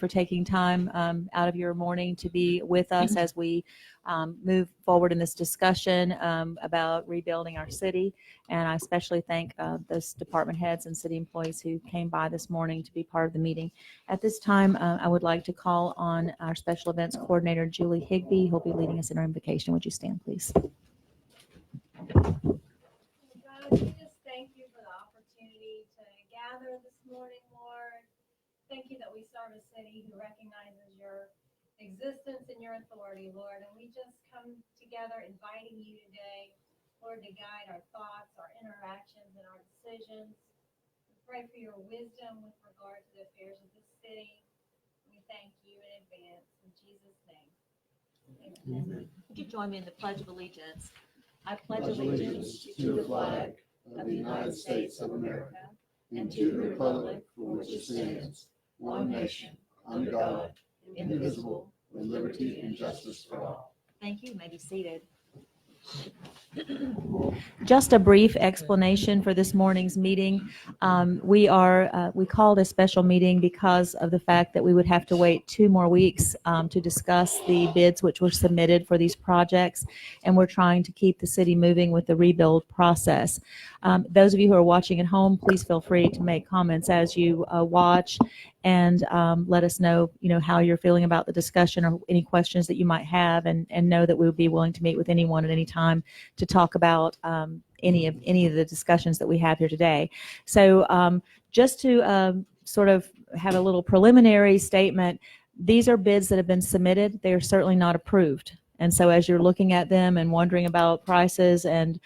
for taking time out of your morning to be with us as we move forward in this discussion about rebuilding our city. And I especially thank those department heads and city employees who came by this morning to be part of the meeting. At this time, I would like to call on our special events coordinator, Julie Higby, who'll be leading us in our invocation. Would you stand, please? God, we just thank you for the opportunity to gather this morning, Lord. Thank you that we serve a city who recognizes your existence and your authority, Lord. And we just come together inviting you today, Lord, to guide our thoughts, our interactions, and our decisions. We pray for your wisdom with regard to the affairs of this city. We thank you in advance. In Jesus' name. Amen. Would you join me in the Pledge of Allegiance? I pledge allegiance to the flag of the United States of America and to the republic for which it stands, one nation, under God, indivisible, with liberty and justice for all. Thank you. You may be seated. Just a brief explanation for this morning's meeting. We called a special meeting because of the fact that we would have to wait 2 more weeks to discuss the bids which were submitted for these projects, and we're trying to keep the city moving with the rebuild process. Those of you who are watching at home, please feel free to make comments as you watch, and let us know, how you're feeling about the discussion or any questions that you might have, and know that we would be willing to meet with anyone at any time to talk about any of the discussions that we have here today. So just to sort of have a little preliminary statement, these are bids that have been submitted. They are certainly not approved. And so as you're looking at them and wondering about prices and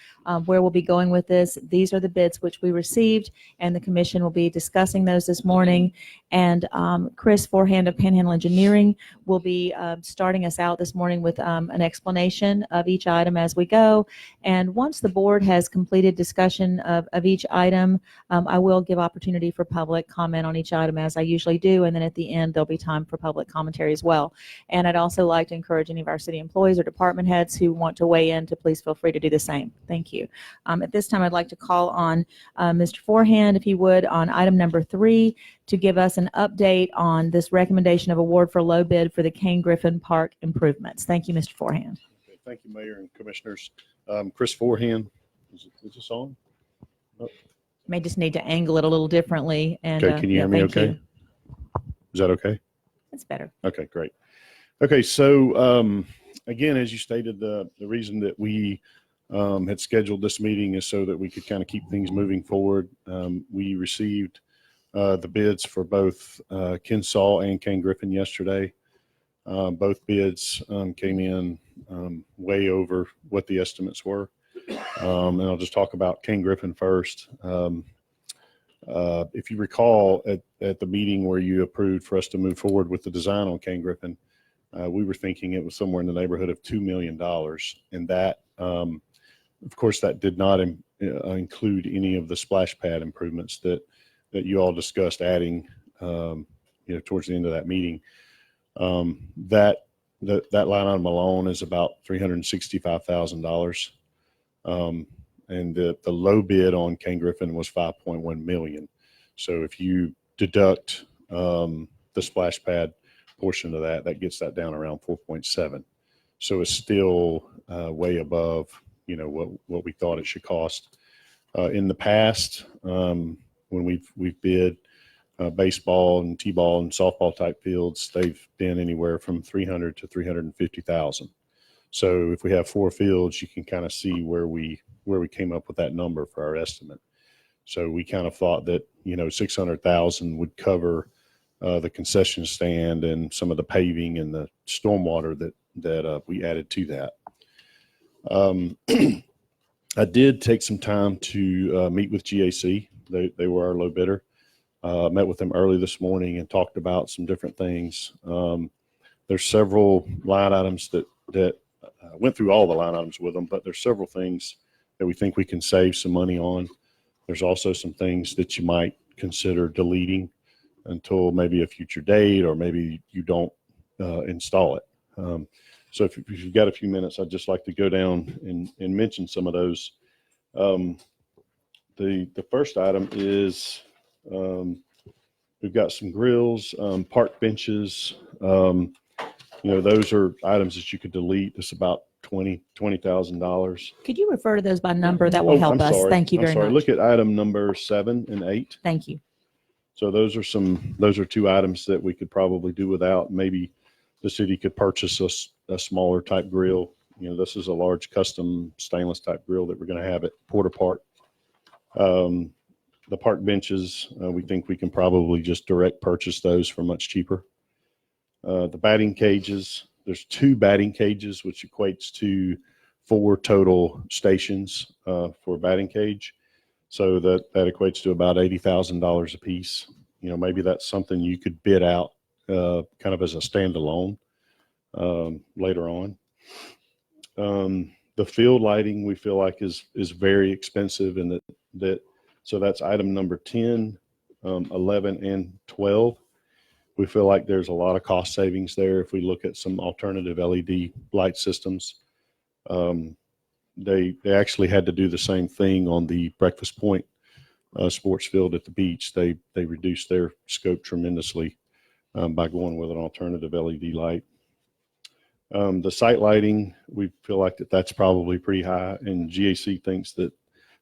where we'll be going with this, these are the bids which we received, and the commission will be discussing those this morning. And Chris Forehand of Panhandle Engineering will be starting us out this morning with an explanation of each item as we go. And once the board has completed discussion of each item, I will give opportunity for public comment on each item as I usually do. And then at the end, there'll be time for public commentary as well. And I'd also like to encourage any of our city employees or department heads who want to weigh in to please feel free to do the same. Thank you. At this time, I'd like to call on Mr. Forehand, if he would, on item number 3, to give us an update on this recommendation of award for low bid for the Kane Griffin Park improvements. Thank you, Mr. Forehand. Okay, thank you, Mayor and Commissioners. Chris Forehand, is this on? You may just need to angle it a little differently. And, okay, can you hear me okay? You. Is that okay? That's better. Okay, great. Okay, so again, as you stated, the reason that we had scheduled this meeting is so that we could kind of keep things moving forward. We received the bids for both Kensaw and Kane Griffin yesterday. Both bids came in way over what the estimates were. And I'll just talk about Kane Griffin first. If you recall at the meeting where you approved for us to move forward with the design on Kane Griffin, we were thinking it was somewhere in the neighborhood of $2 million. And that, of course, that did not include any of the splash pad improvements that you all discussed adding, towards the end of that meeting. That line item alone is about $365,000. And the low bid on Kane Griffin was $5.1 million. So if you deduct the splash pad portion of that gets that down around 4.7. So it's still way above, what we thought it should cost. In the past, when we've bid baseball and t-ball and softball type fields, they've been anywhere from $300,000 to $350,000. So if we have 4 fields, you can kind of see where we came up with that number for our estimate. So we kind of thought that $600,000 would cover the concession stand and some of the paving and the stormwater that we added to that. I did take some time to meet with GAC. They were our low bidder. Met with them early this morning and talked about some different things. There's several line items that went through all the line items with them, but there's several things that we think we can save some money on. There's also some things that you might consider deleting until maybe a future date, or maybe you don't install it. So if you've got a few minutes, I'd just like to go down and mention some of those. The first item is We've got some grills, park benches. Those are items that you could delete. It's about $20,000. Could you refer to those by number? That will help I'm us. sorry. Thank you I'm very sorry. much. Look at item number 7 and 8. Thank you. So those are two items that we could probably do without. Maybe the city could purchase a smaller type grill. This is a large custom stainless type grill that we're going to have at Porter Park. The park benches, we think we can probably just direct purchase those for much cheaper. The batting cages, there's 2 batting cages, which equates to 4 total stations for a batting cage. So that equates to about $80,000 a piece. Maybe that's something you could bid out kind of as a standalone later on. The field lighting we feel like is very expensive, and so that's item number 10, 11, and 12. We feel like there's a lot of cost savings there if we look at some alternative LED light systems. They actually had to do the same thing on the Breakfast Point sports field at the beach. They reduced their scope tremendously by going with an alternative LED light. The site lighting, we feel like that's probably pretty high, and GAC thinks that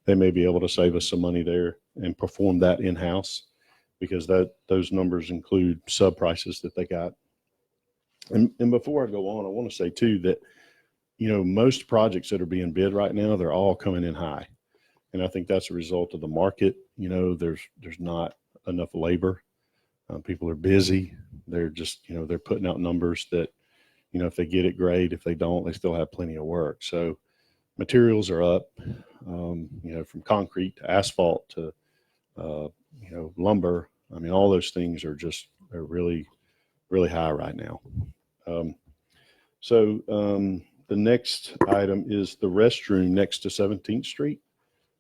they may be able to save us some money there and perform that in-house, because those numbers include sub prices that they got. And before I go on, I want to say too that most projects that are being bid right now, they're all coming in high, and I think that's a result of the market. There's not enough labor. People are busy. They're just they're putting out numbers that if they get it, great. If they don't, they still have plenty of work. So materials are up. From concrete to asphalt to lumber. I mean, all those things they're really, really high right now. The next item is the restroom next to 17th Street.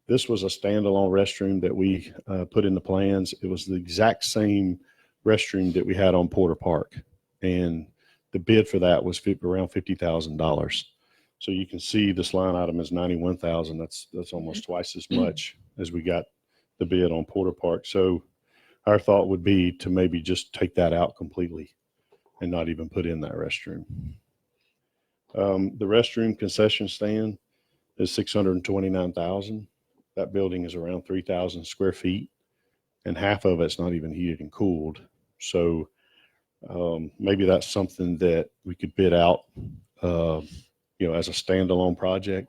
This was a standalone restroom that we put in the plans. It was the exact same restroom that we had on Porter Park, and the bid for that was around $50,000. So you can see this line item is $91,000. That's almost twice as much as we got the bid on Porter Park. So our thought would be to maybe just take that out completely and not even put in that restroom. The restroom concession stand is $629,000. That building is around 3,000 square feet, and half of it's not even heated and cooled. So maybe that's something that we could bid out, as a standalone project.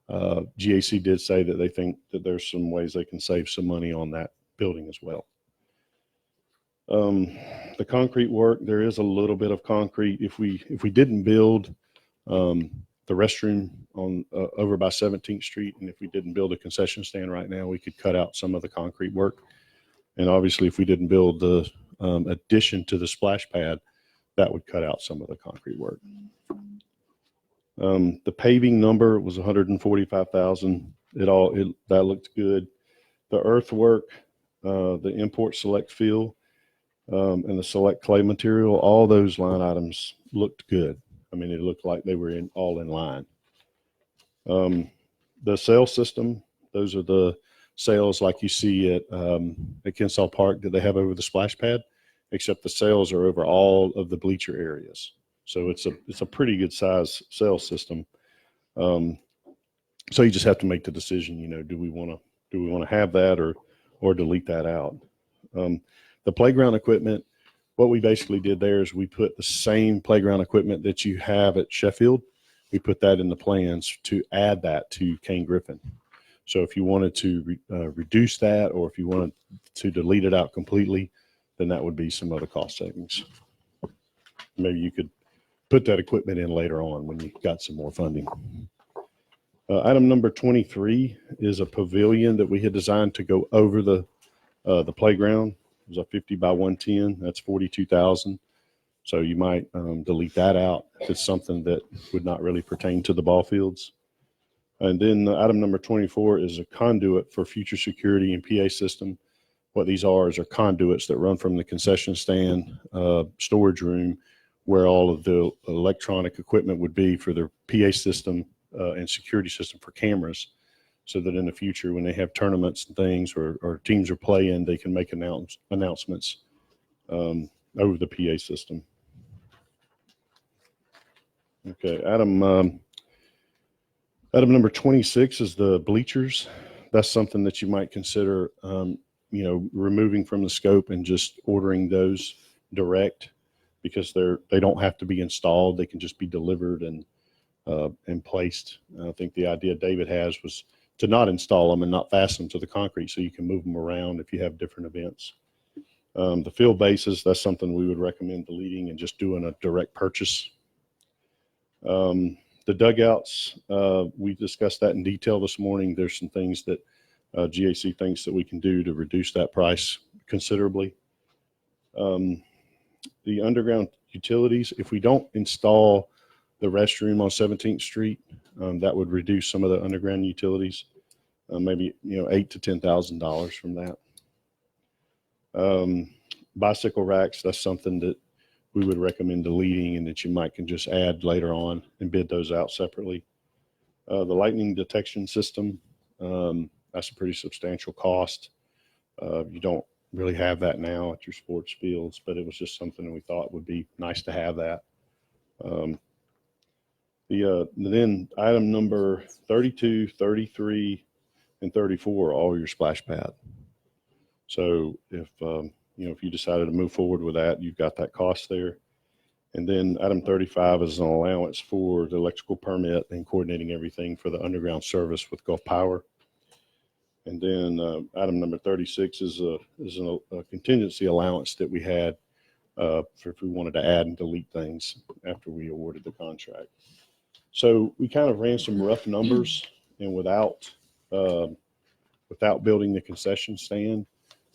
GAC did say that they think that there's some ways they can save some money on that building as well. The concrete work, there is a little bit of concrete. If we didn't build the restroom on over by 17th Street, and if we didn't build a concession stand right now, we could cut out some of the concrete work. And obviously, if we didn't build the addition to the splash pad, that would cut out some of the concrete work. The paving number was $145,000. That looked good. The earthwork, the import select fill, and the select clay material, all those line items looked good. I mean, it looked like they were all in line. The sales system, those are the sales like you see at Kensaw Park that they have over the splash pad, except the sales are over all of the bleacher areas. So it's a pretty good size sales system. So you just have to make the decision, do we want to have that or delete that out? The playground equipment, what we basically did there is we put the same playground equipment that you have at Sheffield. We put that in the plans to add that to Kane Griffin. So if you wanted to reduce that, or if you wanted to delete it out completely, then that would be some other cost savings. Maybe you could put that equipment in later on when you got some more funding. Item number 23 is a pavilion that we had designed to go over the playground. It was a 50 by 110. That's $42,000. So you might delete that out if it's something that would not really pertain to the ball fields. And then item number 24 is a conduit for future security and PA system. What these are conduits that run from the concession stand storage room, where all of the electronic equipment would be for their PA system and security system for cameras, so that in the future when they have tournaments and things or teams are playing, they can make announcements over the PA system. Okay, item number 26 is the bleachers. That's something that you might consider, removing from the scope and just ordering those direct, because they don't have to be installed. They can just be delivered and placed. I think the idea David has was to not install them and not fasten them to the concrete, so you can move them around if you have different events. The field bases, that's something we would recommend deleting and just doing a direct purchase. The dugouts, we discussed that in detail this morning. There's some things that GAC thinks that we can do to reduce that price considerably. The underground utilities, if we don't install the restroom on 17th Street, that would reduce some of the underground utilities, maybe $8,000 to $10,000 from that. Bicycle racks, that's something that we would recommend deleting and that you might can just add later on and bid those out separately. The lightning detection system, that's a pretty substantial cost. You don't really have that now at your sports fields, but it was just something that we thought would be nice to have that. Then item number 32, 33, and 34 are all your splash pad. So if you decided to move forward with that, you've got that cost there. And then item 35 is an allowance for the electrical permit and coordinating everything for the underground service with Gulf Power. And then item number 36 is a contingency allowance that we had for if we wanted to add and delete things after we awarded the contract. So we kind of ran some rough numbers, and without building the concession stand,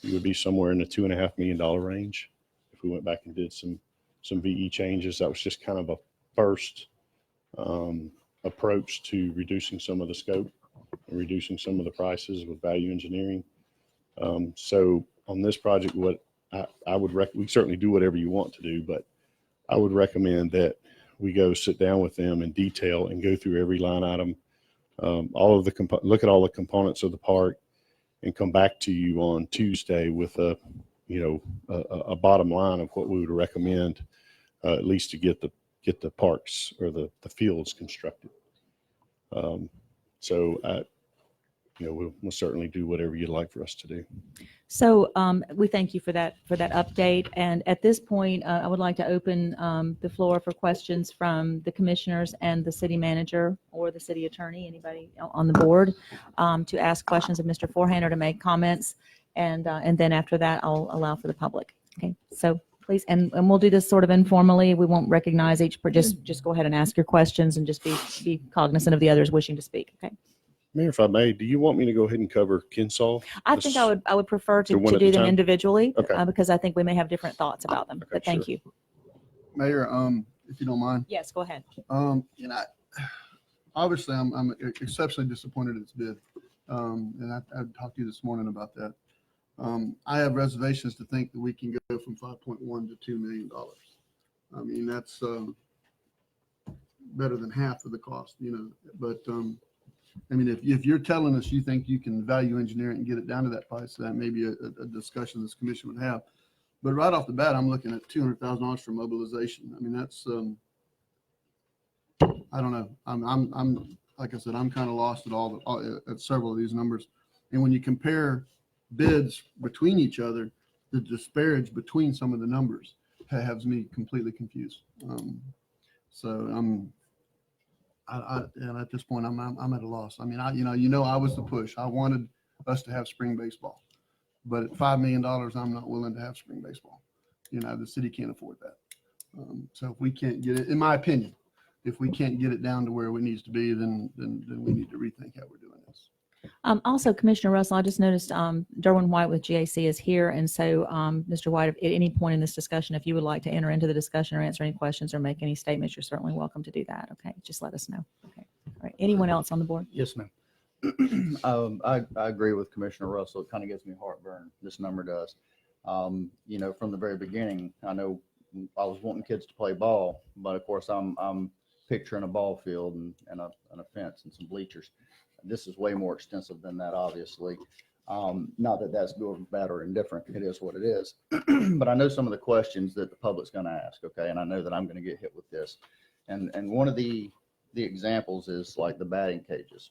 it would be somewhere in the $2.5 million range if we went back and did some VE changes. That was just kind of a first approach to reducing some of the scope and reducing some of the prices with value engineering. So on this project, what I would we certainly do whatever you want to do, but I would recommend that we go sit down with them in detail and go through every line item, look at all the components of the park, and come back to you on Tuesday with a bottom line of what we would recommend, at least to get the parks or the fields constructed. We'll certainly do whatever you'd like for us to do. So we thank you for that update. And at this point, I would like to open the floor for questions from the commissioners and the city manager or the city attorney, anybody on the board, to ask questions of Mr. Forehand or to make comments. And then after that, I'll allow for the public. Okay, so please, and we'll do this sort of informally. We won't recognize each, just go ahead and ask your questions and just be cognizant of the others wishing to speak. Okay. Mayor, if I may, do you want me to go ahead and cover Kinsall? I think I would prefer to one at do a them time? individually, Okay. because I think we may have different thoughts about them. Okay, But thank sure. you. Mayor, if you don't mind, Yes, go ahead. obviously I'm exceptionally disappointed it's bid. And I talked to you this morning about that. I have reservations to think that we can go from 5.1 to $2 million. I mean, that's better than half of the cost, but I mean, if you're telling us you think you can value engineer it and get it down to that price, that may be a discussion this commission would have. But right off the bat, I'm looking at $200,000 for mobilization. I mean, that's I don't know. I'm like I said, I'm kind of lost at several of these numbers. And when you compare bids between each other, the disparage between some of the numbers has me completely confused. And at this point, I'm at a loss. I mean, I was the push. I wanted us to have spring baseball, but at $5 million, I'm not willing to have spring baseball. The city can't afford that. So if we can't get it, in my opinion, if we can't get it down to where it needs to be, then we need to rethink how we're doing this. Also, Commissioner Russell, I just noticed Derwin White with GAC is here. And so, Mr. White, at any point in this discussion, if you would like to enter into the discussion or answer any questions or make any statements, you're certainly welcome to do that. Okay, just let us know. Okay. All right. Anyone else on the board? Yes, ma'am. I agree with Commissioner Russell. It kind of gives me heartburn. This number does. From the very beginning, I know I was wanting kids to play ball, but of course I'm picturing a ball field and a fence and some bleachers. This is way more extensive than that, obviously. Not that that's good, bad, or indifferent. It is what it is. But I know some of the questions that the public's going to ask. Okay, and I know that I'm going to get hit with this. And one of the examples is like the batting cages.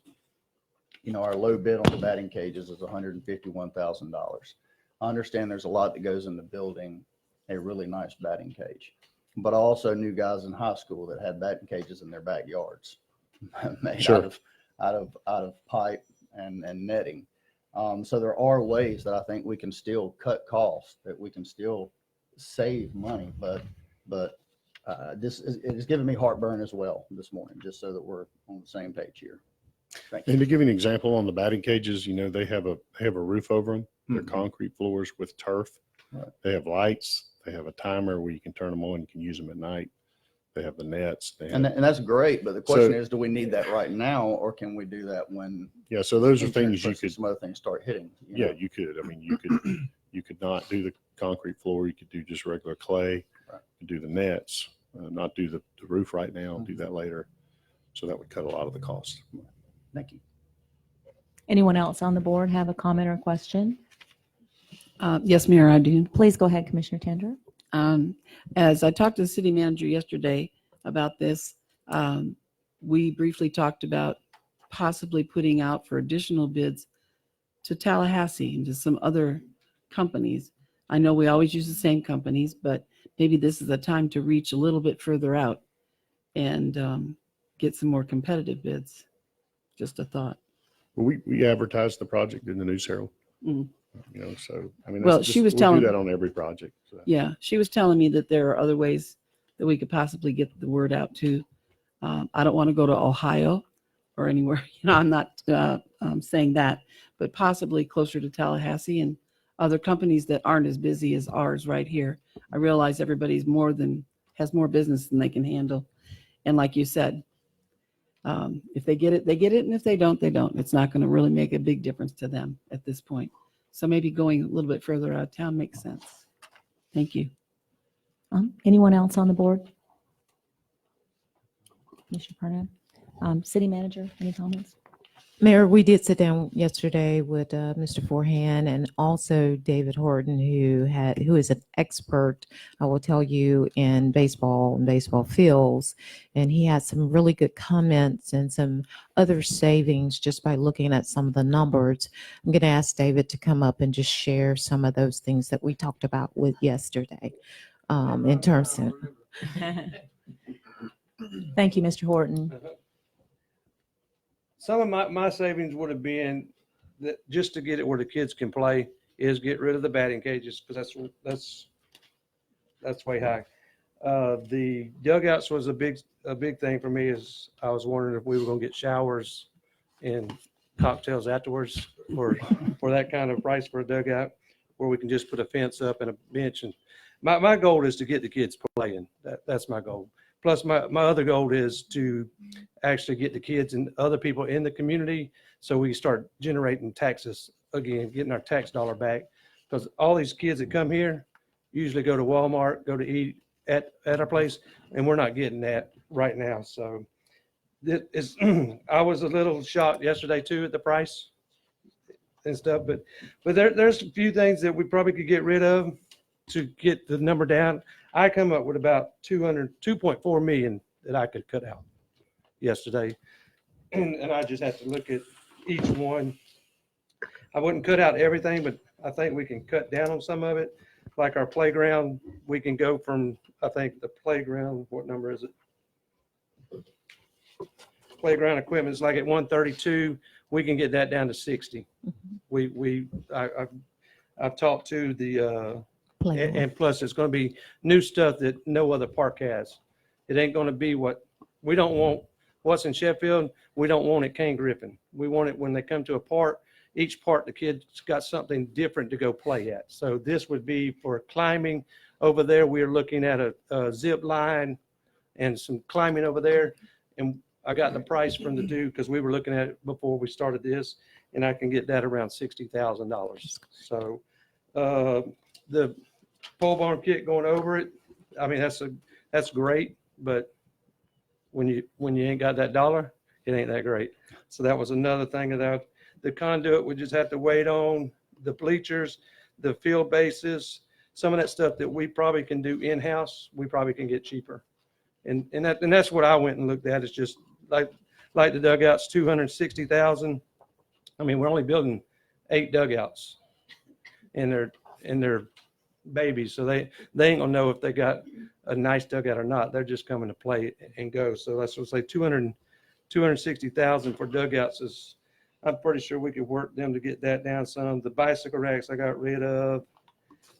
You know, our low bid on the batting cages is $151,000. I understand there's a lot that goes into building a really nice batting cage, but I also knew guys in high school that had batting cages in their backyards made Sure. out of pipe and netting. So there are ways that I think we can still cut costs, that we can still save money, but this is giving me heartburn as well this morning, just so that we're on the same page here. Thank you. And to give you an example on the batting cages, you know, they have a roof over them. They're Mhm. concrete floors with turf. Right. They have lights. They have a timer where you can turn them on. You can use them at night. They have the nets. They have, And that's great, but the question So- is, do we need that right now, or can we do that when yeah, so those are insurance things you proceeds, could, some other things start hitting? yeah, you could. I mean, you could not do the concrete floor. You could do just regular clay. Right. You could do the nets, not do the roof right now, do that later. So that would cut a lot of the cost. Thank you. Anyone else on the board have a comment or question? Yes, Mayor, I do. Please go ahead, Commissioner Tender. As I talked to the city manager yesterday about this, we briefly talked about possibly putting out for additional bids to Tallahassee and to some other companies. I know we always use the same companies, but maybe this is the time to reach a little bit further out and get some more competitive bids. Just a thought. Well, we advertised the project in the News Herald. Mm. You know, so I mean, Well, that's she was we'll telling- do that on every project. So. Yeah, she was telling me that there are other ways that we could possibly get the word out to. I don't want to go to Ohio or anywhere. You know, I'm not saying that, but possibly closer to Tallahassee and other companies that aren't as busy as ours right here. I realize everybody's has more business than they can handle, and like you said, if they get it, they get it, and if they don't, they don't. It's not going to really make a big difference to them at this point. So maybe going a little bit further out of town makes sense. Thank you. Anyone else on the board? Commissioner Parnell? City manager, any comments? Mayor, we did sit down yesterday with Mr. Forehand and also David Horton, who is an expert, I will tell you, in baseball and baseball fields. And he had some really good comments and some other savings just by looking at some of the numbers. I'm going to ask David to come up and just share some of those things that we talked about with yesterday in terms of. Thank you, Mr. Horton. Some of my savings would have been that just to get it where the kids can play is get rid of the batting cages because that's way high. The dugouts was a big thing for me. Is I was wondering if we were going to get showers and cocktails afterwards for that kind of price for a dugout, where we can just put a fence up and a bench. And my goal is to get the kids playing. That's my goal. Plus, my other goal is to actually get the kids and other people in the community so we start generating taxes again, getting our tax dollar back. Because all these kids that come here usually go to Walmart, go to eat at our place, and we're not getting that right now. So I was a little shocked yesterday too at the price and stuff, but there's a few things that we probably could get rid of to get the number down. I come up with about 2.4 million that I could cut out yesterday. And I just have to look at each one. I wouldn't cut out everything, but I think we can cut down on some of it. Like our playground, we can go from, I think the playground, what number is it? Playground equipment is like at 132. We can get that down to 60. I've talked to the, and plus it's going to be new stuff that no other park has. It ain't going to be what we don't want. What's in Sheffield, we don't want at Cane Griffin. We want it when they come to a park. Each park, the kids got something different to go play at. So this would be for climbing. Over there, we're looking at a zip line and some climbing over there. And I got the price from the dude because we were looking at it before we started this, and I can get that around $60,000. So the pole barn kit going over it, I mean, that's great, but when you ain't got that dollar, it ain't that great. So that was another thing the conduit we just have to wait on, the bleachers, the field bases, some of that stuff that we probably can do in-house, we probably can get cheaper. And that's what I went and looked at. It's just like the dugouts, 260,000. I mean, we're only building 8 dugouts, and they're babies, so they ain't gonna know if they got a nice dugout or not. They're just coming to play and go. So let's say 260,000 for dugouts is, I'm pretty sure we could work them to get that down some. The bicycle racks I got rid of.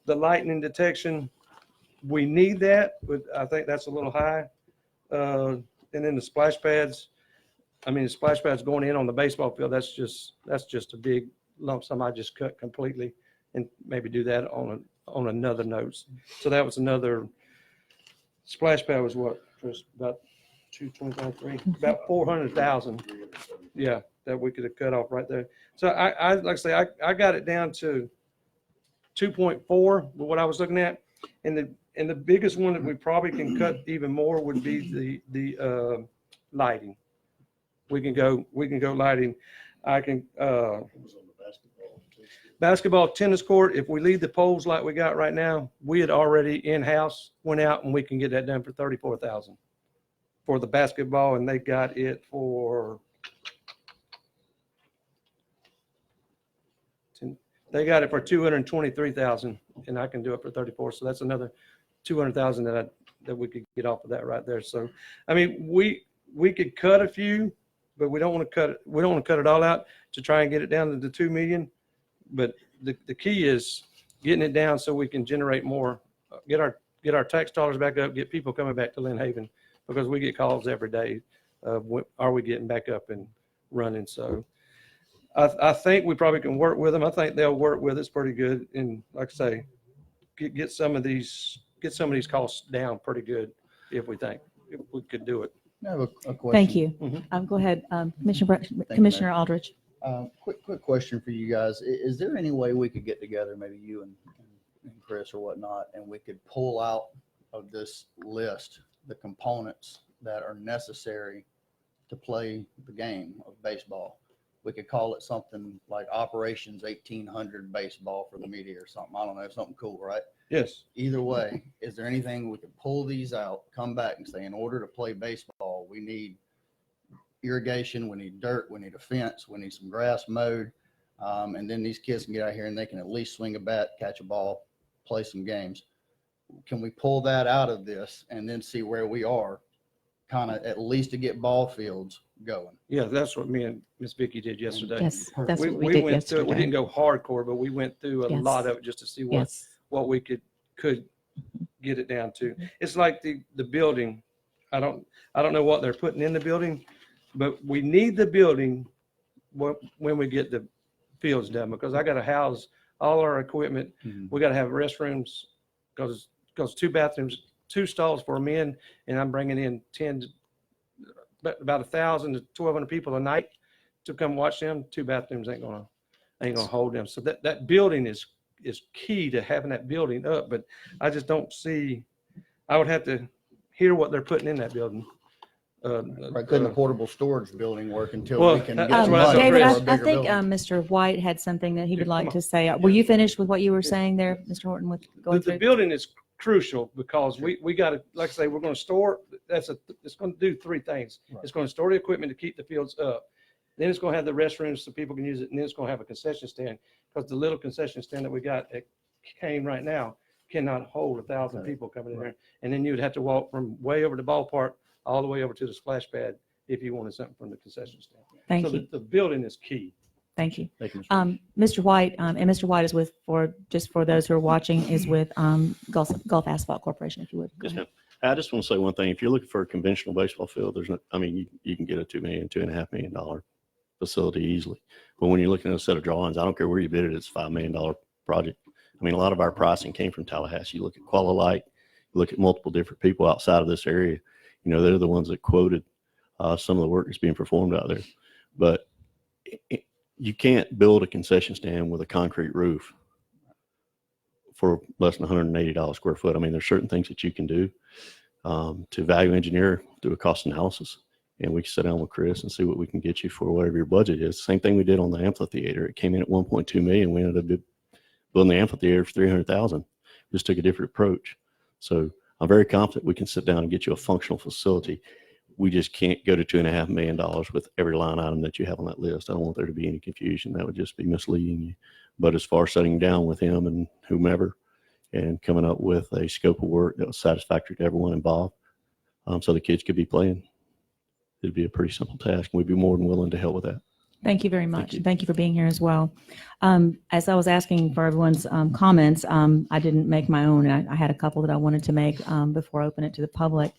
The lightning detection, we need that, but I think that's a little high. And then the splash pads, I mean, the splash pads going in on the baseball field, that's just a big lump sum I just cut completely, and maybe do that on another note. So that was another, splash pad was what, Chris, about 223, about 400,000. Yeah, that we could have cut off right there. So I like I say, I got it down to 2.4 with what I was looking at. And the biggest one that we probably can cut even more would be the lighting. We can go lighting. I can, basketball, tennis court, if we leave the poles like we got right now, we had already in-house went out and we can get that done for 34,000 for the basketball, and they got it for, they got it for 223,000, and I can do it for 34. So that's another 200,000 that we could get off of that right there. So, I mean, we could cut a few, but we don't want to cut it. We don't want to cut it all out to try and get it down to the 2 million. But the key is getting it down so we can generate more, get our tax dollars back up, get people coming back to Lynn Haven, because we get calls every day of are we getting back up and running. So I think we probably can work with them. I think they'll work with us pretty good, and like I say, get some of these costs down pretty good if we could do it. I have a question. Thank you. Mhm. Go ahead, Commissioner you, Commissioner Aldridge. Quick question for you guys. Is there any way we could get together, maybe you and Chris or whatnot, and we could pull out of this list the components that are necessary to play the game of baseball? We could call it something like Operations 1800 Baseball for the media or something. I don't know, something cool, right? Yes. Either way, is there anything we could pull these out, come back and say, in order to play baseball, we need irrigation, we need dirt, we need a fence, we need some grass mowed, and then these kids can get out here and they can at least swing a bat, catch a ball, play some games. Can we pull that out of this and then see where we are, kind of at least to get ball fields going? Yeah, that's what me and Miss Vicky did yesterday. Yes, that's what we we did went through it. We yesterday. didn't go hardcore, but we went through a Yes. lot of it just to see Yes. what we could get it down to. It's like the building. I don't know what they're putting in the building, but we need the building when we get the fields done, because I got to house all our equipment. Mhm. We got to have restrooms, because 2 bathrooms, 2 stalls for men, and I'm bringing in about 1,000 to 1,200 people a night to come watch them. 2 bathrooms ain't gonna hold them. So that building is key to having that building up, but I just don't see, I would have to hear what they're putting in that building. Right, couldn't the portable storage building work until Well, we can that's get some what I money said, David, for a I bigger think building? Mr. White had something that he would Yeah, like come to say. Were you finished with what you were saying there, Mr. Horton, with going The through? building is crucial, because we got to, like I say, we're going to store, it's going to do 3 things. Right. It's going to store the equipment to keep the fields up. Then it's going to have the restrooms so people can use it. And then it's going to have a concession stand, because the little concession stand that we got at Kane right now cannot hold 1,000 Okay. people coming in there. And then you would have to walk from way over the ballpark all the way over to the splash pad if you wanted something from the concession stand. Thank So you. the building is key. Thank you. Thank you, Mr. Mr. White, and Mr. White is with, just for those who are watching, is with Gulf Asphalt Corporation, if you would. Go Yes, ahead. ma'am. I just want to say one thing. If you're looking for a conventional baseball field, there's no, I mean, you can get a $2 million, $2.5 million facility easily. But when you're looking at a set of drawings, I don't care where you bid it, it's a $5 million project. I mean, a lot of our pricing came from Tallahassee. You look at Qualilight, you look at multiple different people outside of this area. You know, they're the ones that quoted some of the work that's being performed out there. But you can't build a concession stand with a concrete roof for less than $180 square foot. I mean, there's certain things that you can do to value engineer, do a cost analysis, and we can sit down with Chris and see what we can get you for whatever your budget is. Same thing we did on the amphitheater. It came in at 1.2 million. We ended up building the amphitheater for 300,000. Just took a different approach. So I'm very confident we can sit down and get you a functional facility. We just can't go to $2.5 million with every line item that you have on that list. I don't want there to be any confusion. That would just be misleading you. But as far as sitting down with him and whomever and coming up with a scope of work that was satisfactory to everyone involved, so the kids could be playing, it'd be a pretty simple task. We'd be more than willing to help with that. Thank you very much. you. Thank you for being here as well. As I was asking for everyone's comments, I didn't make my own. I had a couple that I wanted to make before I open it to the public.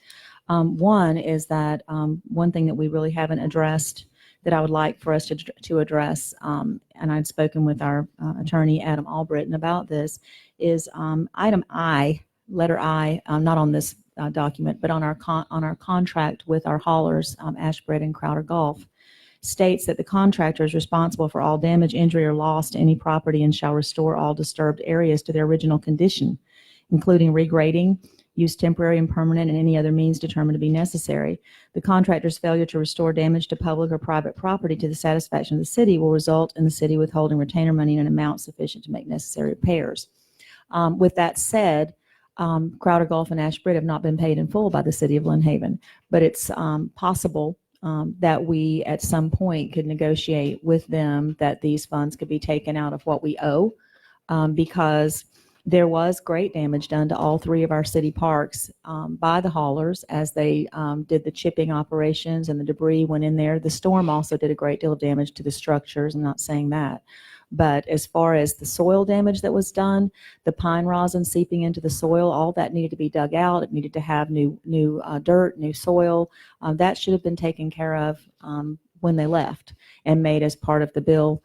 One is that one thing that we really haven't addressed that I would like for us to address, and I'd spoken with our attorney, Adam Albritton, about this, is item I, letter I, not on this document, but on our contract with our haulers, Ashbred and Crowder Golf, states that the contractor is responsible for all damage, injury, or loss to any property and shall restore all disturbed areas to their original condition, including regrading, use temporary and permanent, and any other means determined to be necessary. The contractor's failure to restore damage to public or private property to the satisfaction of the city will result in the city withholding retainer money in an amount sufficient to make necessary repairs. With that said, Crowder Golf and Ashbred have not been paid in full by the city of Lynn Haven, but it's possible that we at some point could negotiate with them that these funds could be taken out of what we owe, because there was great damage done to all three of our city parks by the haulers as they did the chipping operations, and the debris went in there. The storm also did a great deal of damage to the structures. I'm not saying that. But as far as the soil damage that was done, the pine rosin seeping into the soil, all that needed to be dug out. It needed to have new dirt, new soil. That should have been taken care of when they left and made as part of the bill.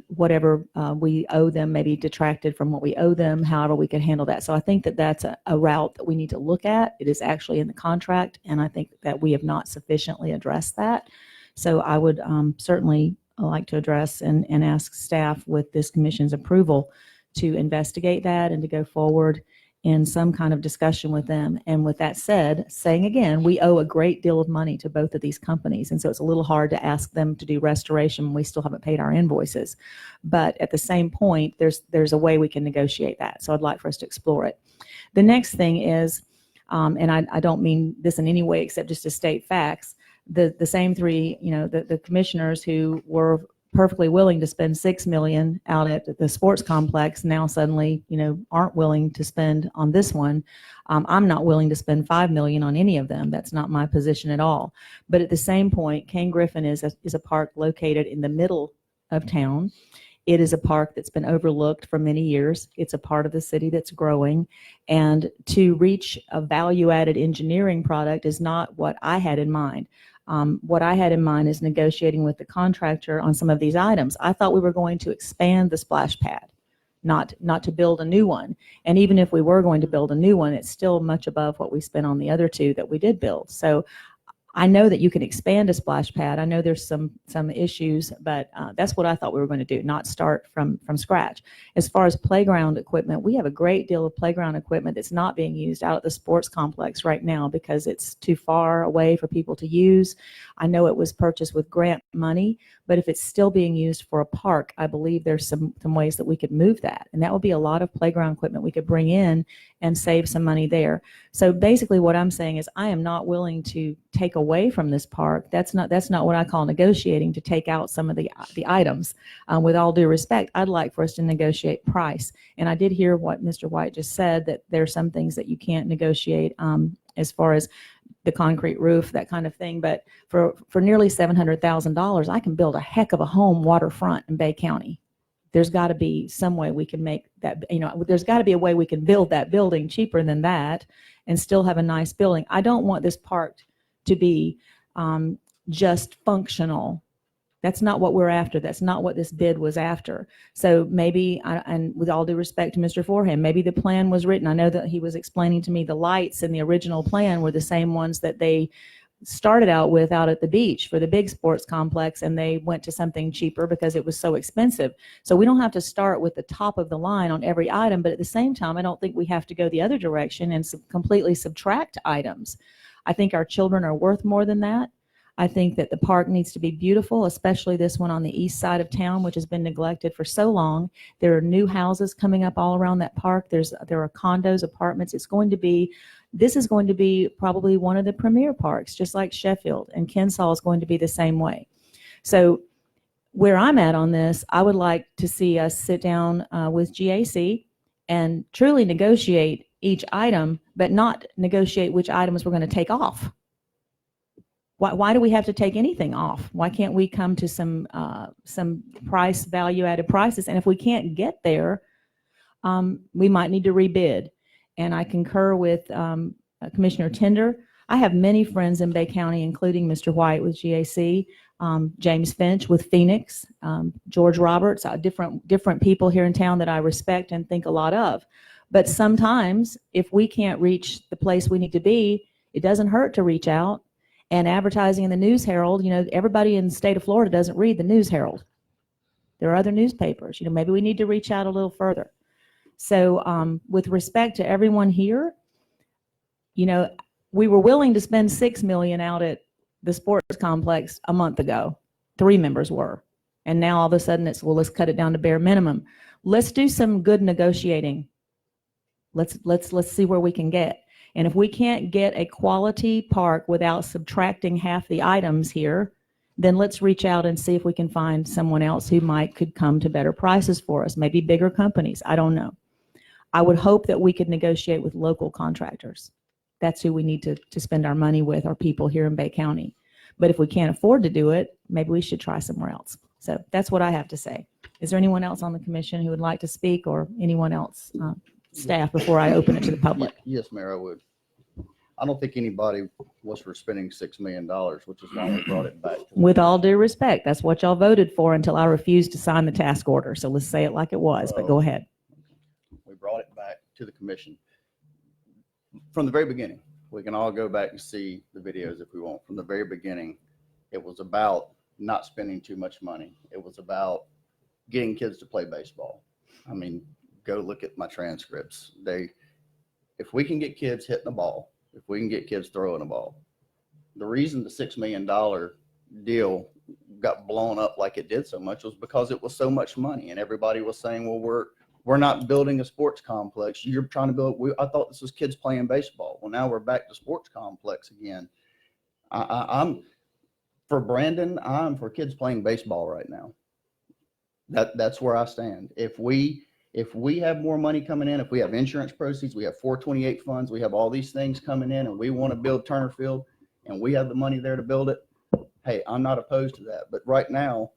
Whatever we owe them, maybe detracted from what we owe them, however we could handle that. So I think that that's a route that we need to look at. It is actually in the contract, and I think that we have not sufficiently addressed that. So I would certainly like to address and ask staff with this commission's approval to investigate that and to go forward in some kind of discussion with them. And with that said, saying again, we owe a great deal of money to both of these companies. And so it's a little hard to ask them to do restoration when we still haven't paid our invoices. But at the same point, there's a way we can negotiate that. So I'd like for us to explore it. The next thing is, and I don't mean this in any way except just to state facts, the same three, the commissioners who were perfectly willing to spend $6 million out at the sports complex now suddenly, aren't willing to spend on this one. I'm not willing to spend $5 million on any of them. That's not my position at all. But at the same point, Cane Griffin is a park located in the middle of town. It is a park that's been overlooked for many years. It's a part of the city that's growing. And to reach a value-added engineering product is not what I had in mind. What I had in mind is negotiating with the contractor on some of these items. I thought we were going to expand the splash pad, not to build a new one. And even if we were going to build a new one, it's still much above what we spent on the other two that we did build. So I know that you can expand a splash pad. I know there's some issues, but that's what I thought we were going to do, not start from scratch. As far as playground equipment, we have a great deal of playground equipment that's not being used out at the sports complex right now because it's too far away for people to use. I know it was purchased with grant money, but if it's still being used for a park, I believe there's some ways that we could move that. And that would be a lot of playground equipment we could bring in and save some money there. So basically what I'm saying is I am not willing to take away from this park. That's not what I call negotiating, to take out some of the items. With all due respect, I'd like for us to negotiate price. And I did hear what Mr. White just said, that there are some things that you can't negotiate as far as the concrete roof, that kind of thing. But for nearly $700,000, I can build a heck of a home waterfront in Bay County. There's got to be some way we can make that, there's got to be a way we can build that building cheaper than that and still have a nice building. I don't want this park to be just functional. That's not what we're after. That's not what this bid was after. So maybe, and with all due respect to Mr. Forehand, maybe the plan was written. I know that he was explaining to me the lights in the original plan were the same ones that they started out with out at the beach for the big sports complex, and they went to something cheaper because it was so expensive. So we don't have to start with the top of the line on every item, but at the same time, I don't think we have to go the other direction and completely subtract items. I think our children are worth more than that. I think that the park needs to be beautiful, especially this one on the east side of town, which has been neglected for so long. There are new houses coming up all around that park. There are condos, apartments. This is going to be probably one of the premier parks, just like Sheffield, and Kensaw is going to be the same way. So where I'm at on this, I would like to see us sit down with GAC and truly negotiate each item, but not negotiate which items we're going to take off. Why do we have to take anything off? Why can't we come to some price, value-added prices? And if we can't get there, we might need to rebid. And I concur with Commissioner Tender. I have many friends in Bay County, including Mr. White with GAC, James Finch with Phoenix, George Roberts, different people here in town that I respect and think a lot of. But sometimes if we can't reach the place we need to be, it doesn't hurt to reach out. And advertising in the News Herald, everybody in the state of Florida doesn't read the News Herald. There are other newspapers. Maybe we need to reach out a little further. So with respect to everyone here, we were willing to spend $6 million out at the sports complex a month ago. 3 members were. And now all of a sudden it's, well, let's cut it down to bare minimum. Let's do some good negotiating. Let's see where we can get. And if we can't get a quality park without subtracting half the items here, then let's reach out and see if we can find someone else who could come to better prices for us, maybe bigger companies. I don't know. I would hope that we could negotiate with local contractors. That's who we need to spend our money with, our people here in Bay County. But if we can't afford to do it, maybe we should try somewhere else. So that's what I have to say. Is there anyone else on the commission who would like to speak, or anyone else, staff, before I open it to the public? Yes, Mayor, I would. I don't think anybody was for spending $6 million, which is why we brought it back. With all due respect, that's what y'all voted for until I refused to sign the task order. So let's say it like it was, but go ahead. We brought it back to the commission from the very beginning. We can all go back and see the videos if we want. From the very beginning, it was about not spending too much money. It was about getting kids to play baseball. I mean, go look at my transcripts. If we can get kids hitting the ball, if we can get kids throwing a ball, the reason the $6 million deal got blown up like it did so much was because it was so much money, and everybody was saying, well, we're not building a sports complex. You're trying to build, I thought this was kids playing baseball. Well, now we're back to sports complex again. I'm for Brandon, I'm for kids playing baseball right now. That's where I stand. If we have more money coming in, if we have insurance proceeds, we have 428 funds, we have all these things coming in, and we want to build Turner Field, and we have the money there to build it, hey, I'm not opposed to that. But right now,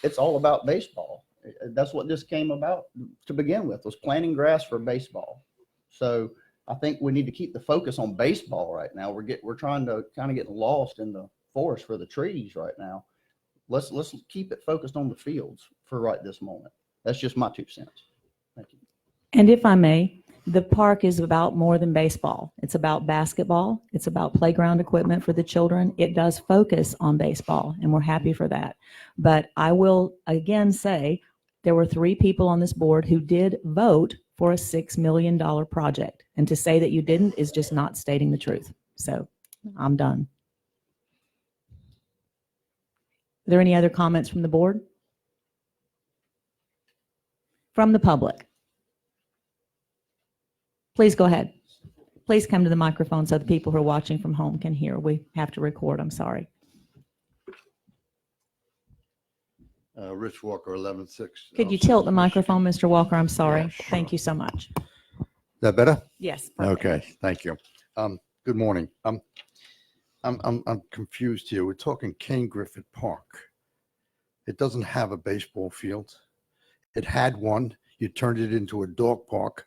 it's all about baseball. That's what this came about to begin with, was planting grass for baseball. So I think we need to keep the focus on baseball right now. We're trying to kind of get lost in the forest for the trees right now. Let's keep it focused on the fields for right this moment. That's just my 2 cents. Thank you. And if I may, the park is about more than baseball. It's about basketball. It's about playground equipment for the children. It does focus on baseball, and we're happy for that. But I will again say there were 3 people on this board who did vote for a $6 million project. And to say that you didn't is just not stating the truth. So I'm done. Are there any other comments from the board? From the public? Please go ahead. Please come to the microphone so the people who are watching from home can hear. We have to record, I'm sorry. Rich Walker, 11-6. Could you tilt the microphone, Mr. Walker? I'm sorry. Yeah, sure. Thank you so much. Is that better? Yes. perfect. Okay, thank you. Good morning. I'm confused here. We're talking Kane Griffith Park. It doesn't have a baseball field. It had one. You turned it into a dog park.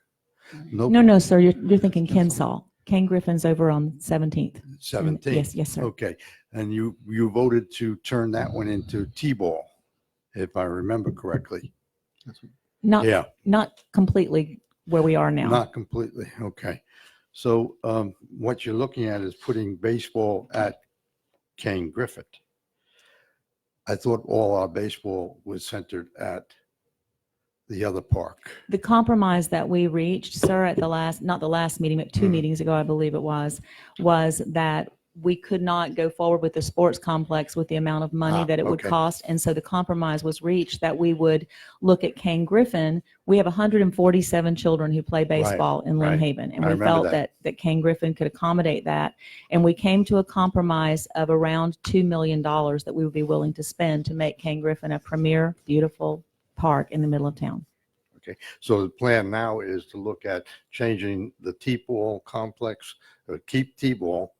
No, sir. You're thinking Kensaw. Ken Griffin's over on 17th. 17. Yes, sir. Okay, and you voted to turn that one into T-ball, if I remember correctly. Not Yeah, not completely where we are now. not completely. Okay. So what you're looking at is putting baseball at Kane Griffith. I thought all our baseball was centered at the other park. The compromise that we reached, sir, at not the last meeting, but 2 meetings ago, I believe it was that we could not go forward with the sports complex with the amount of money that it would okay. cost. And so the compromise was reached that we would look at Kane Griffin. We have 147 children who play baseball in Lynn right. Haven. And I we remember felt that. that Kane Griffin could accommodate that. And we came to a compromise of around $2 million that we would be willing to spend to make Kane Griffin a premier, beautiful park in the middle of town. So the plan now is to look at changing the T-ball complex, keep T-ball,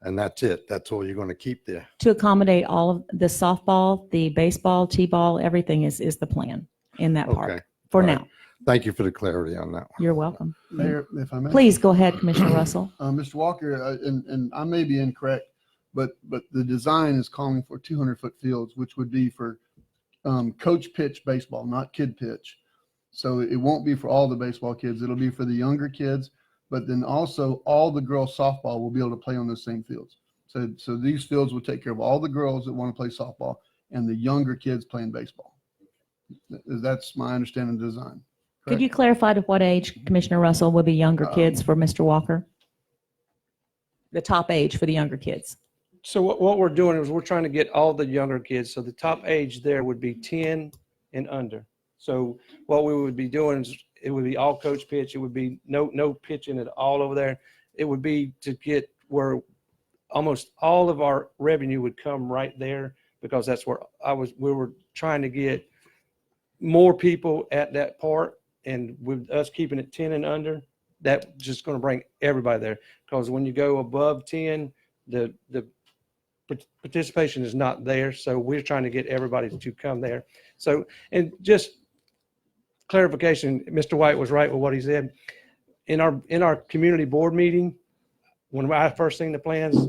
and that's it. That's all you're going to keep there. To accommodate all of the softball, the baseball, t-ball, everything is the plan in that Okay. park for All right. now. Thank you for the clarity on that one. You're welcome. Mayor, if I may. Please go ahead, Commissioner Russell. Mr. Walker, and I may be incorrect, but the design is calling for 200-foot fields, which would be for coach pitch baseball, not kid pitch. So it won't be for all the baseball kids. It'll be for the younger kids, but then also all the girls softball will be able to play on those same fields. So these fields will take care of all the girls that want to play softball and the younger kids playing baseball. That's my understanding of the design. Could you clarify to what age, Commissioner Russell, would be younger kids for Mr. Walker? The top age for the younger kids. So what we're doing is we're trying to get all the younger kids. So the top age there would be 10 and under. So what we would be doing is it would be all coach pitch. It would be no pitching at all over there. It would be to get where almost all of our revenue would come right there, because that's where we were trying to get more people at that park, and with us keeping it 10 and under, that's just going to bring everybody there. Because when you go above 10, the participation is not there. So we're trying to get everybody to come there. So, and just clarification, Mr. White was right with what he said. In our community board meeting, when I first seen the plans,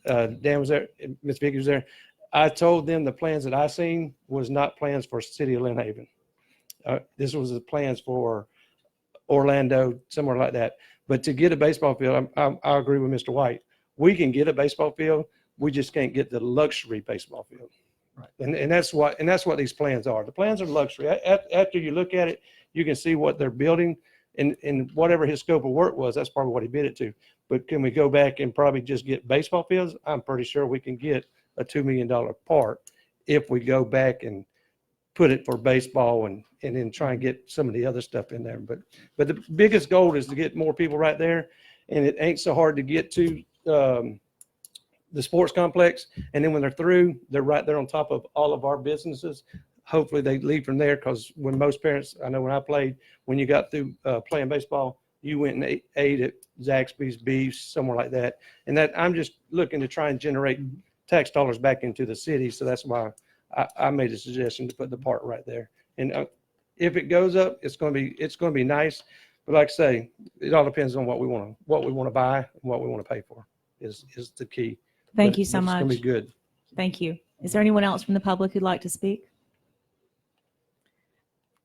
Dan was there, Ms. Vicky was there. I told them the plans that I seen was not plans for City of Lynn Haven. This was the plans for Orlando, somewhere like that. But to get a baseball field, I agree with Mr. White. We can get a baseball field. We just can't get the luxury baseball field. Right. And that's what these plans are. The plans are luxury. After you look at it, you can see what they're building, and whatever his scope of work was, that's probably what he bid it to. But can we go back and probably just get baseball fields? I'm pretty sure we can get a $2 million park if we go back and put it for baseball and then try and get some of the other stuff in there. But the biggest goal is to get more people right there, and it ain't so hard to get to the sports complex. And then when they're through, they're right there on top of all of our businesses. Hopefully they leave from there, because when most parents, I know when I played, when you got through playing baseball, you went and ate at Zaxby's, Beefs, somewhere like that. And that I'm just looking to try and generate tax dollars back into the city. So that's why I made a suggestion to put the park right there. And if it goes up, it's going to be nice. But like I say, it all depends on what we want to buy and what we want to pay for is the key. Thank But you so It's much. going to be good. Thank you. Is there anyone else from the public who'd like to speak?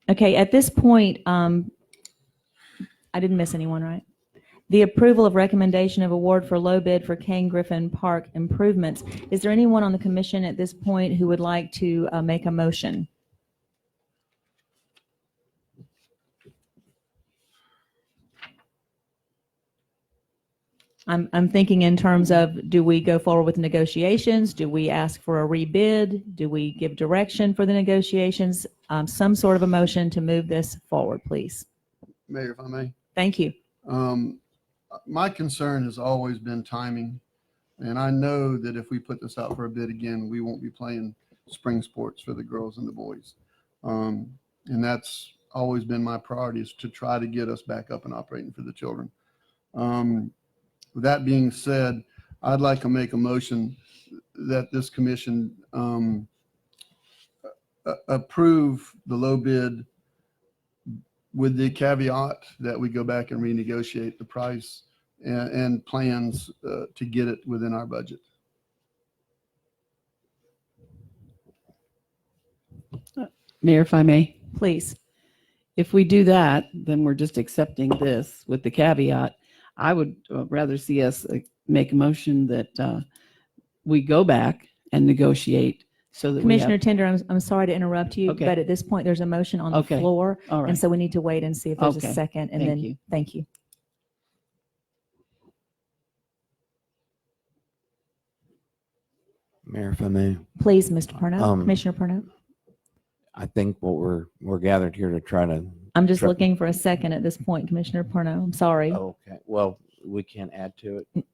Okay, at this point, I didn't miss anyone, right? The approval of recommendation of award for low bid for Kane Griffin Park improvements. Is there anyone on the commission at this point who would like to make a motion? I'm thinking in terms of, do we go forward with negotiations? Do we ask for a rebid? Do we give direction for the negotiations? Some sort of a motion to move this forward, please. Mayor, if I may. Thank you. My concern has always been timing. And I know that if we put this out for a bid again, we won't be playing spring sports for the girls and the boys. And that's always been my priority, is to try to get us back up and operating for the children. With that being said, I'd like to make a motion that this commission approve the low bid with the caveat that we go back and renegotiate the price and plans to get it within our budget. Mayor, if I may, Please. if we do that, then we're just accepting this with the caveat. I would rather see us make a motion that we go back and negotiate so that Commissioner we Tender, I'm sorry to interrupt you, Okay. but at this point, there's a motion on the Okay. floor. have. All And right. so we need to wait and see if there's a Okay. second, and Thank then, you. thank you. Mayor, if I may, Please, Mr. Parno, Um, Commissioner Parno. I think what we're gathered here to try to. I'm just Sure. looking for a second at this point, Commissioner Parno. I'm sorry. Okay, well, we can't add to it. Okay.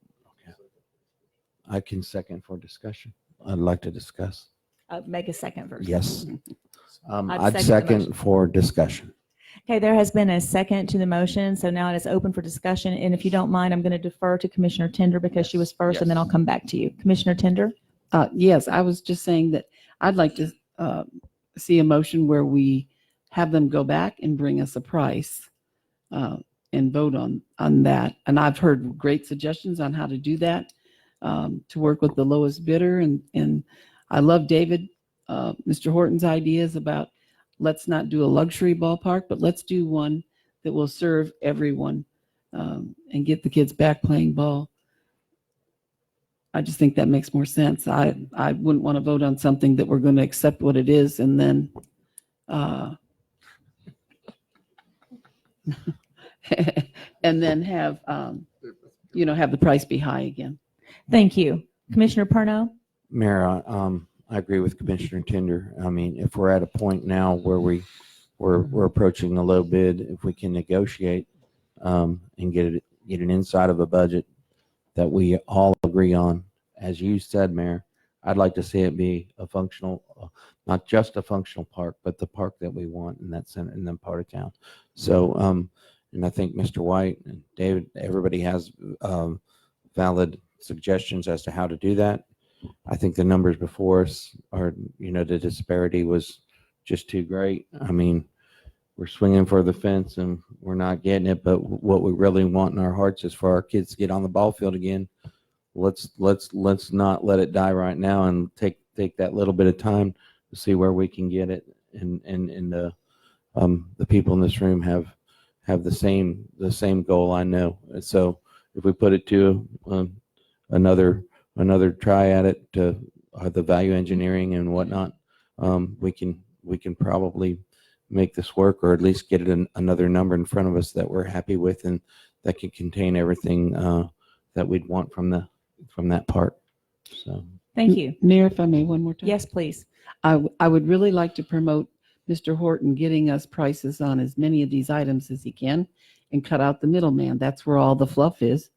I can second for discussion. I'd like to discuss. Make a second first. Yes. I'd I'd second the motion. second for discussion. Okay, there has been a second to the motion, so now it is open for discussion. And if you don't mind, I'm going to defer to Commissioner Tender because she was first, and then I'll come back to you. Commissioner Tender? Yes, I was just saying that I'd like to see a motion where we have them go back and bring us a price and vote on that. And I've heard great suggestions on how to do that, to work with the lowest bidder. And I love Mr. Horton's ideas about let's not do a luxury ballpark, but let's do one that will serve everyone and get the kids back playing ball. I just think that makes more sense. I wouldn't want to vote on something that we're going to accept what it is and then and then have have the price be high again. Thank you. Commissioner Parno? Mayor, I agree with Commissioner Tender. I mean, if we're at a point now where we're approaching the low bid, if we can negotiate and get it inside of a budget that we all agree on, as you said, Mayor, I'd like to see it be a functional, not just a functional park, but the park that we want in that center, in that part of town. So, and I think Mr. White and David, everybody has valid suggestions as to how to do that. I think the numbers before us are, the disparity was just too great. I mean, we're swinging for the fence and we're not getting it, but what we really want in our hearts is for our kids to get on the ball field again. Let's not let it die right now and take that little bit of time to see where we can get it. And the people in this room have the same goal, I know. And so if we put it to another try at it, to the value engineering and whatnot, we can probably make this work, or at least get it another number in front of us that we're happy with and that can contain everything that we'd want from that part. So Thank you. Mayor, if I may, one more time. Yes, please. I would really like to promote Mr. Horton getting us prices on as many of these items as he can and cut out the middleman. That's where all the fluff is.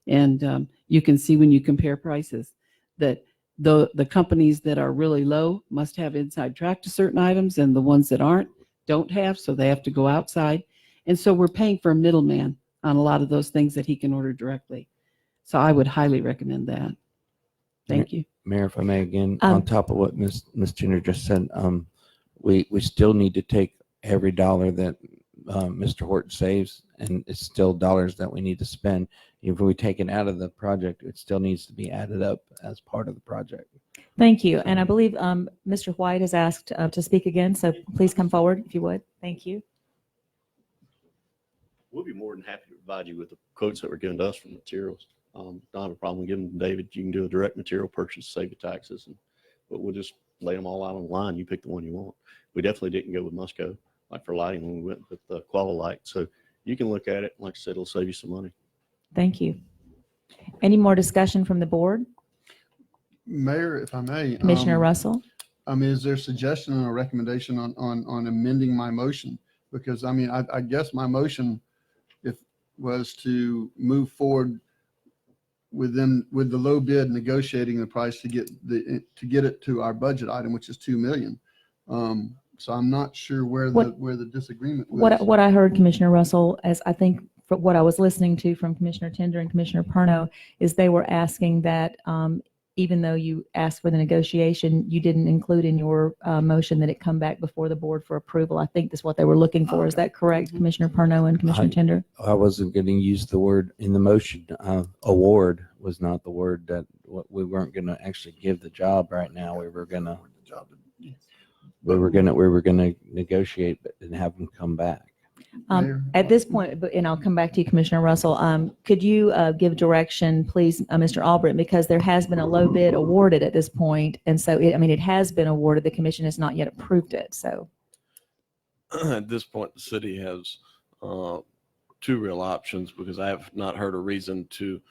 And you can see when you compare prices that the companies that are really low must have inside track to certain items, and the ones that aren't don't have, so they have to go outside. And so we're paying for a middleman on a lot of those things that he can order directly. So I would highly recommend that. Thank you. Mayor, if I may again, on top of what Ms. Jenner just said, we still need to take every dollar that Mr. Horton saves, and it's still dollars that we need to spend. If we take it out of the project, it still needs to be added up as part of the project. Thank you. And I believe Mr. White has asked to speak again, so please come forward if you would. Thank you. We'll be more than happy to provide you with the quotes that were given to us for materials. Don't have a problem giving them to David. You can do a direct material purchase, save the taxes, but we'll just lay them all out on the line. You pick the one you want. We definitely didn't go with Musco, like for lighting, when we went with the Qualilight. So you can look at it. Like I said, it'll save you some money. Thank you. Any more discussion from the board? Mayor, if I may. Commissioner Russell? Is there a suggestion or a recommendation on amending my motion? Because I guess my motion was to move forward with the low bid negotiating the price to get it to our budget item, which is 2 million. So I'm not sure where the disagreement was. What I heard, Commissioner Russell, as I think for what I was listening to from Commissioner Tender and Commissioner Parno, is they were asking that even though you asked for the negotiation, you didn't include in your motion that it come back before the board for approval. I think that's what they were looking for. Is that correct, Commissioner Parno and Commissioner Tender? I wasn't going to use the word in the motion. Award was not the word that we weren't going to actually give the job right now. We were going to negotiate and have them come back. At this point, and I'll come back to you, Commissioner Russell, could you give direction, please, Mr. Albrecht, because there has been a low bid awarded at this point, and so it has been awarded. The commission has not yet approved it. So at this point, the city has two real options, because I have not heard a reason to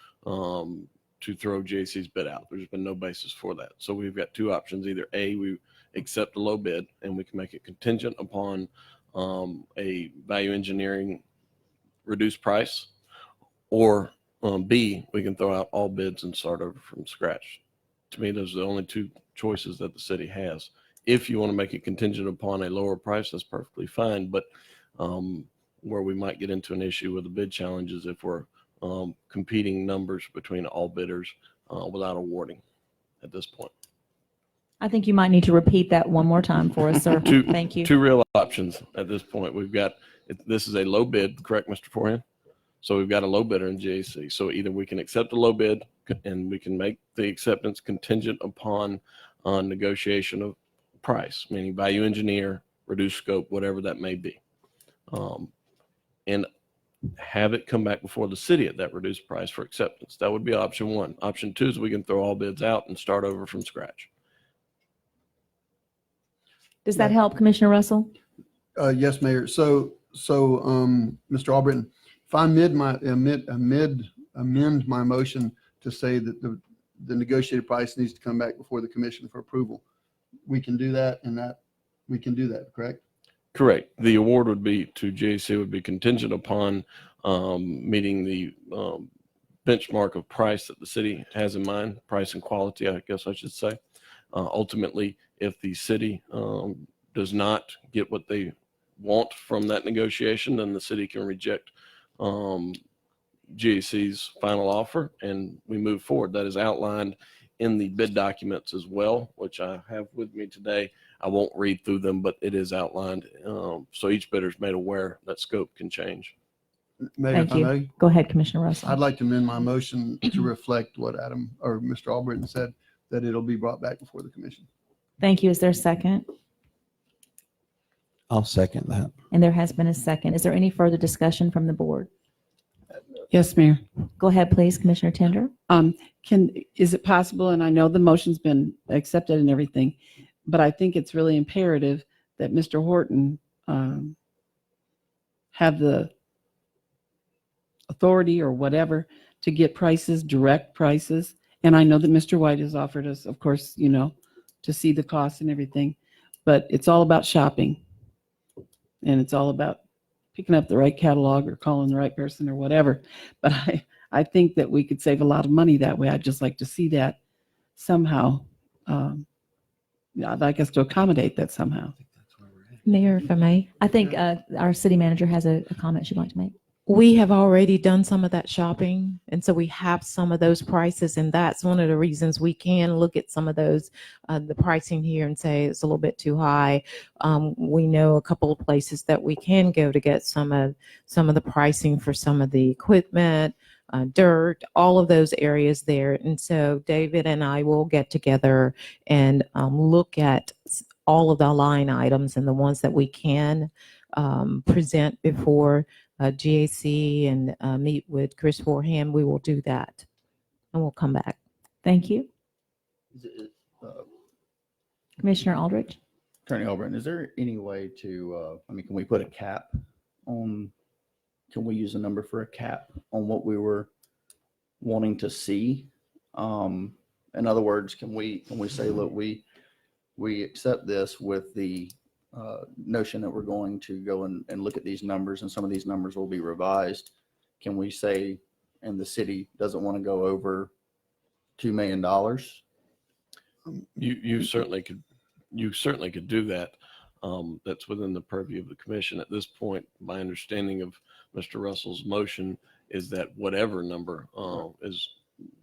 to throw JC's bid out. There's been no basis for that. So we've got two options. Either A, we accept a low bid and we can make it contingent upon a value engineering reduced price, or B, we can throw out all bids and start over from scratch. To me, those are the only two choices that the city has. If you want to make it contingent upon a lower price, that's perfectly fine. But where we might get into an issue with the bid challenge is if we're competing numbers between all bidders without awarding at this point. I think you might need to repeat that one more time for us, sir. Two- Thank you. Two real options at this point. We've got, this is a low bid, correct, Mr. Forehand? So we've got a low bidder in GAC. So either we can accept a low bid and we can make the acceptance contingent upon negotiation of price, meaning value engineer, reduced scope, whatever that may be. And have it come back before the city at that reduced price for acceptance. That would be option one. Option two is we can throw all bids out and start over from scratch. Does that help, Commissioner Russell? Yes, Mayor. So, Mr. Albritton, if I amend my motion to say that the negotiated price needs to come back before the commission for approval, we can do that, we can do that, correct? Correct. The award would be to JC would be contingent upon meeting the benchmark of price that the city has in mind, price and quality, I guess I should say. Ultimately, if the city does not get what they want from that negotiation, then the city can reject GAC's final offer and we move forward. That is outlined in the bid documents as well, which I have with me today. I won't read through them, but it is outlined. So each bidder is made aware that scope can change. Mayor, Thank if I you. may, Go ahead, Commissioner Russell. I'd like to amend my motion to reflect what Adam or Mr. Albritton said, that it'll be brought back before the commission. Thank you. Is there a second? I'll second that. And there has been a second. Is there any further discussion from the board? Yes, Mayor. Go ahead, please, Commissioner Tender. Is it possible, and I know the motion's been accepted and everything, but I think it's really imperative that Mr. Horton have the authority or whatever to get prices, direct prices. And I know that Mr. White has offered us, of course, to see the costs and everything, but it's all about shopping. And it's all about picking up the right catalog or calling the right person or whatever. But I think that we could save a lot of money that way. I'd just like to see that somehow. I'd like us to accommodate that somehow. Mayor, if I may. I think our city manager has a comment she'd like to make. We have already done some of that shopping, and so we have some of those prices, and that's one of the reasons we can look at some of those, the pricing here and say it's a little bit too high. We know a couple of places that we can go to get some of the pricing for some of the equipment, dirt, all of those areas there. And so David and I will get together and look at all of the line items and the ones that we can present before GAC and meet with Chris Forehand. We will do that and we'll come back. Thank you. Commissioner Aldrich. Attorney Albritton, is there any way to, can we put a cap on, can we use a number for a cap on what we were wanting to see? In other words, can we say, look, we accept this with the notion that we're going to go and look at these numbers, and some of these numbers will be revised. Can we say, and the city doesn't want to go over $2 million? You certainly could do that. That's within the purview of the commission. At this point, my understanding of Mr. Russell's motion is that whatever number is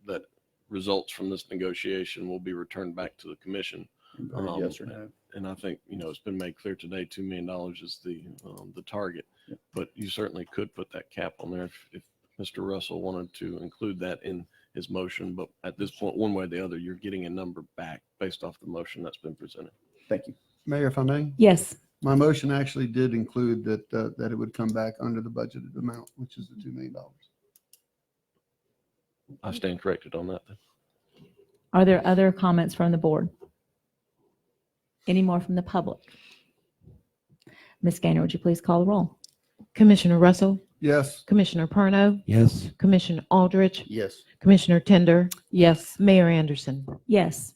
that results from this negotiation will be returned back to the commission. Yes or no? And I think, it's been made clear today, $2 million is the target, but you certainly could put that cap on there if Mr. Russell wanted to include that in his motion. But at this point, one way or the other, you're getting a number back based off the motion that's been presented. Thank you. Mayor, if I may, Yes. my motion actually did include that it would come back under the budgeted amount, which is the $2 million. I stand corrected on that. Are there other comments from the board? Any more from the public? Ms. Gaynor, would you please call the roll? Commissioner Russell, Yes. Commissioner Perno, Yes. Commissioner Aldrich, Yes. Commissioner Tender, Yes. Mayor Anderson. Yes.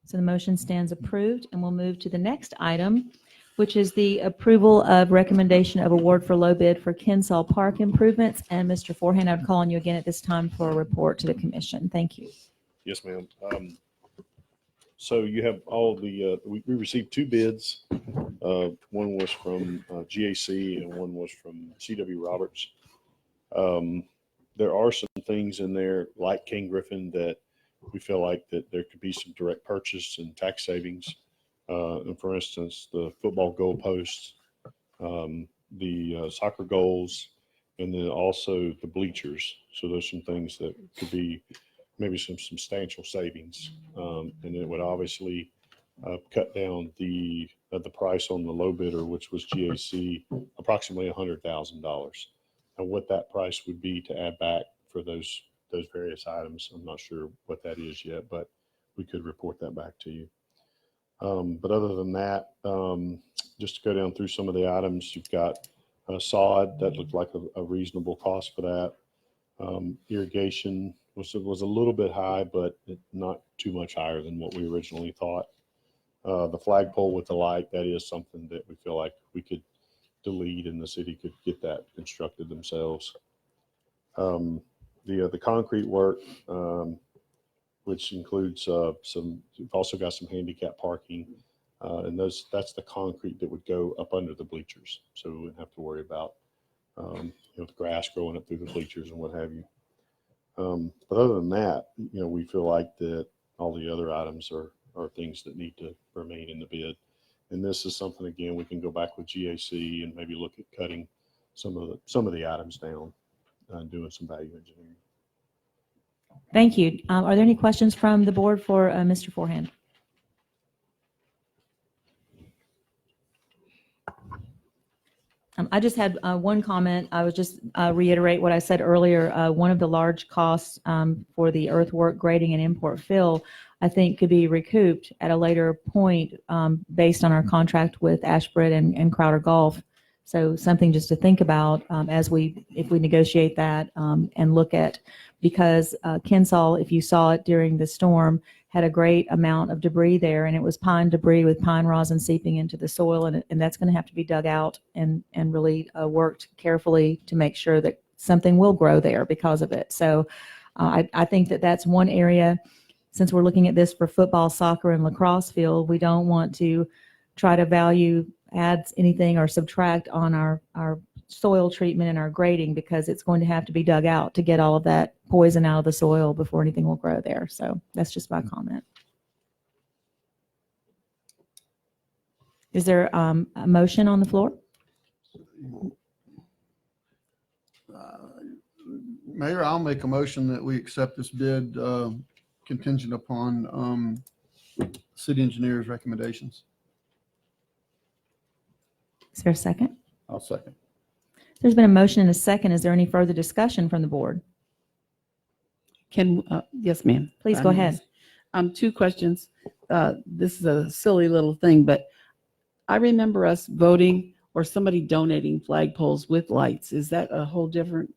So the motion stands approved, and we'll move to the next item, which is the approval of recommendation of award for low bid for Kinsall Park improvements. And Mr. Forehand, I would call on you again at this time for a report to the commission. Thank you. Yes, ma'am. So you have all the, we received two bids. One was from GAC and one was from CW Roberts. There are some things in there like King Griffin that we feel like that there could be some direct purchase and tax savings. And for instance, the football goalposts, the soccer goals, and then also the bleachers. So there's some things that could be maybe some substantial savings. And it would obviously cut down the price on the low bidder, which was GAC, approximately $100,000. And what that price would be to add back for those various items, I'm not sure what that is yet, but we could report that back to you. But other than that, just to go down through some of the items, you've got sod that looked like a reasonable cost for that. Irrigation was a little bit high, but not too much higher than what we originally thought. The flagpole with the light, that is something that we feel like we could delete and the city could get that constructed themselves. The concrete work, which includes we've also got some handicap parking, and that's the concrete that would go up under the bleachers, so we wouldn't have to worry about the grass growing up through the bleachers and what have you. But other than that, we feel like that all the other items are things that need to remain in the bid. And this is something, again, we can go back with GAC and maybe look at cutting some of the items down and doing some value engineering. Thank you. Are there any questions from the board for Mr. Forehand? I just had one comment. I would just reiterate what I said earlier. One of the large costs for the earthwork grading and import fill, I think, could be recouped at a later point based on our contract with Ashford and Crowder Golf. So something just to think about if we negotiate that and look at, because Kinsall, if you saw it during the storm, had a great amount of debris there, and it was pine debris with pine rosin seeping into the soil, and that's going to have to be dug out and really worked carefully to make sure that something will grow there because of it. So I think that's one area. Since we're looking at this for football, soccer, and lacrosse field, we don't want to try to add anything or subtract on our soil treatment and our grading, because it's going to have to be dug out to get all of that poison out of the soil before anything will grow there. So that's just my comment. Is there a motion on the floor? Mayor, I'll make a motion that we accept this bid contingent upon city engineer's recommendations. Is there a second? I'll second. There's been a motion and a second. Is there any further discussion from the board? Yes, ma'am. Please go ahead. Two questions. This is a silly little thing, but I remember us voting or somebody donating flagpoles with lights. Is that a whole different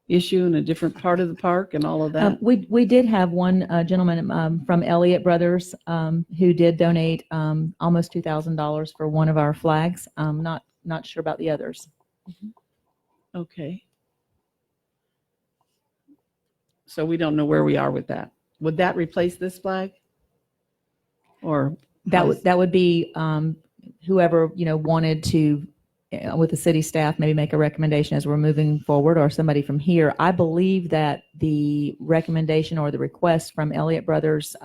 issue in a different part of the park and all of that? We did have one gentleman from Elliott Brothers who did donate almost $2,000 for one of our flags. Not sure about the others. Okay. So we don't know where we are with that. Would that replace this flag? Or that would be whoever wanted to, with the city staff, maybe make a recommendation as we're moving forward, or somebody from here. I believe that the recommendation or the request from Elliott Brothers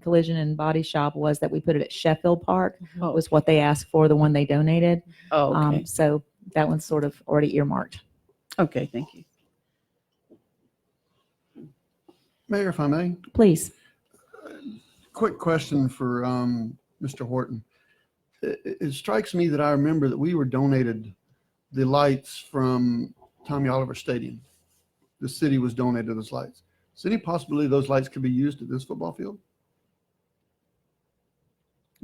Collision and Body Shop was that we put it at Sheffield Park. Was what they asked for, the one they donated. Oh, okay. So that one's sort of already earmarked. Okay, thank you. Mayor, if I may, Please. quick question for Mr. Horton. It strikes me that I remember that we were donated the lights from Tommy Oliver Stadium. The city was donated those lights. Is there any possibility those lights could be used at this football field?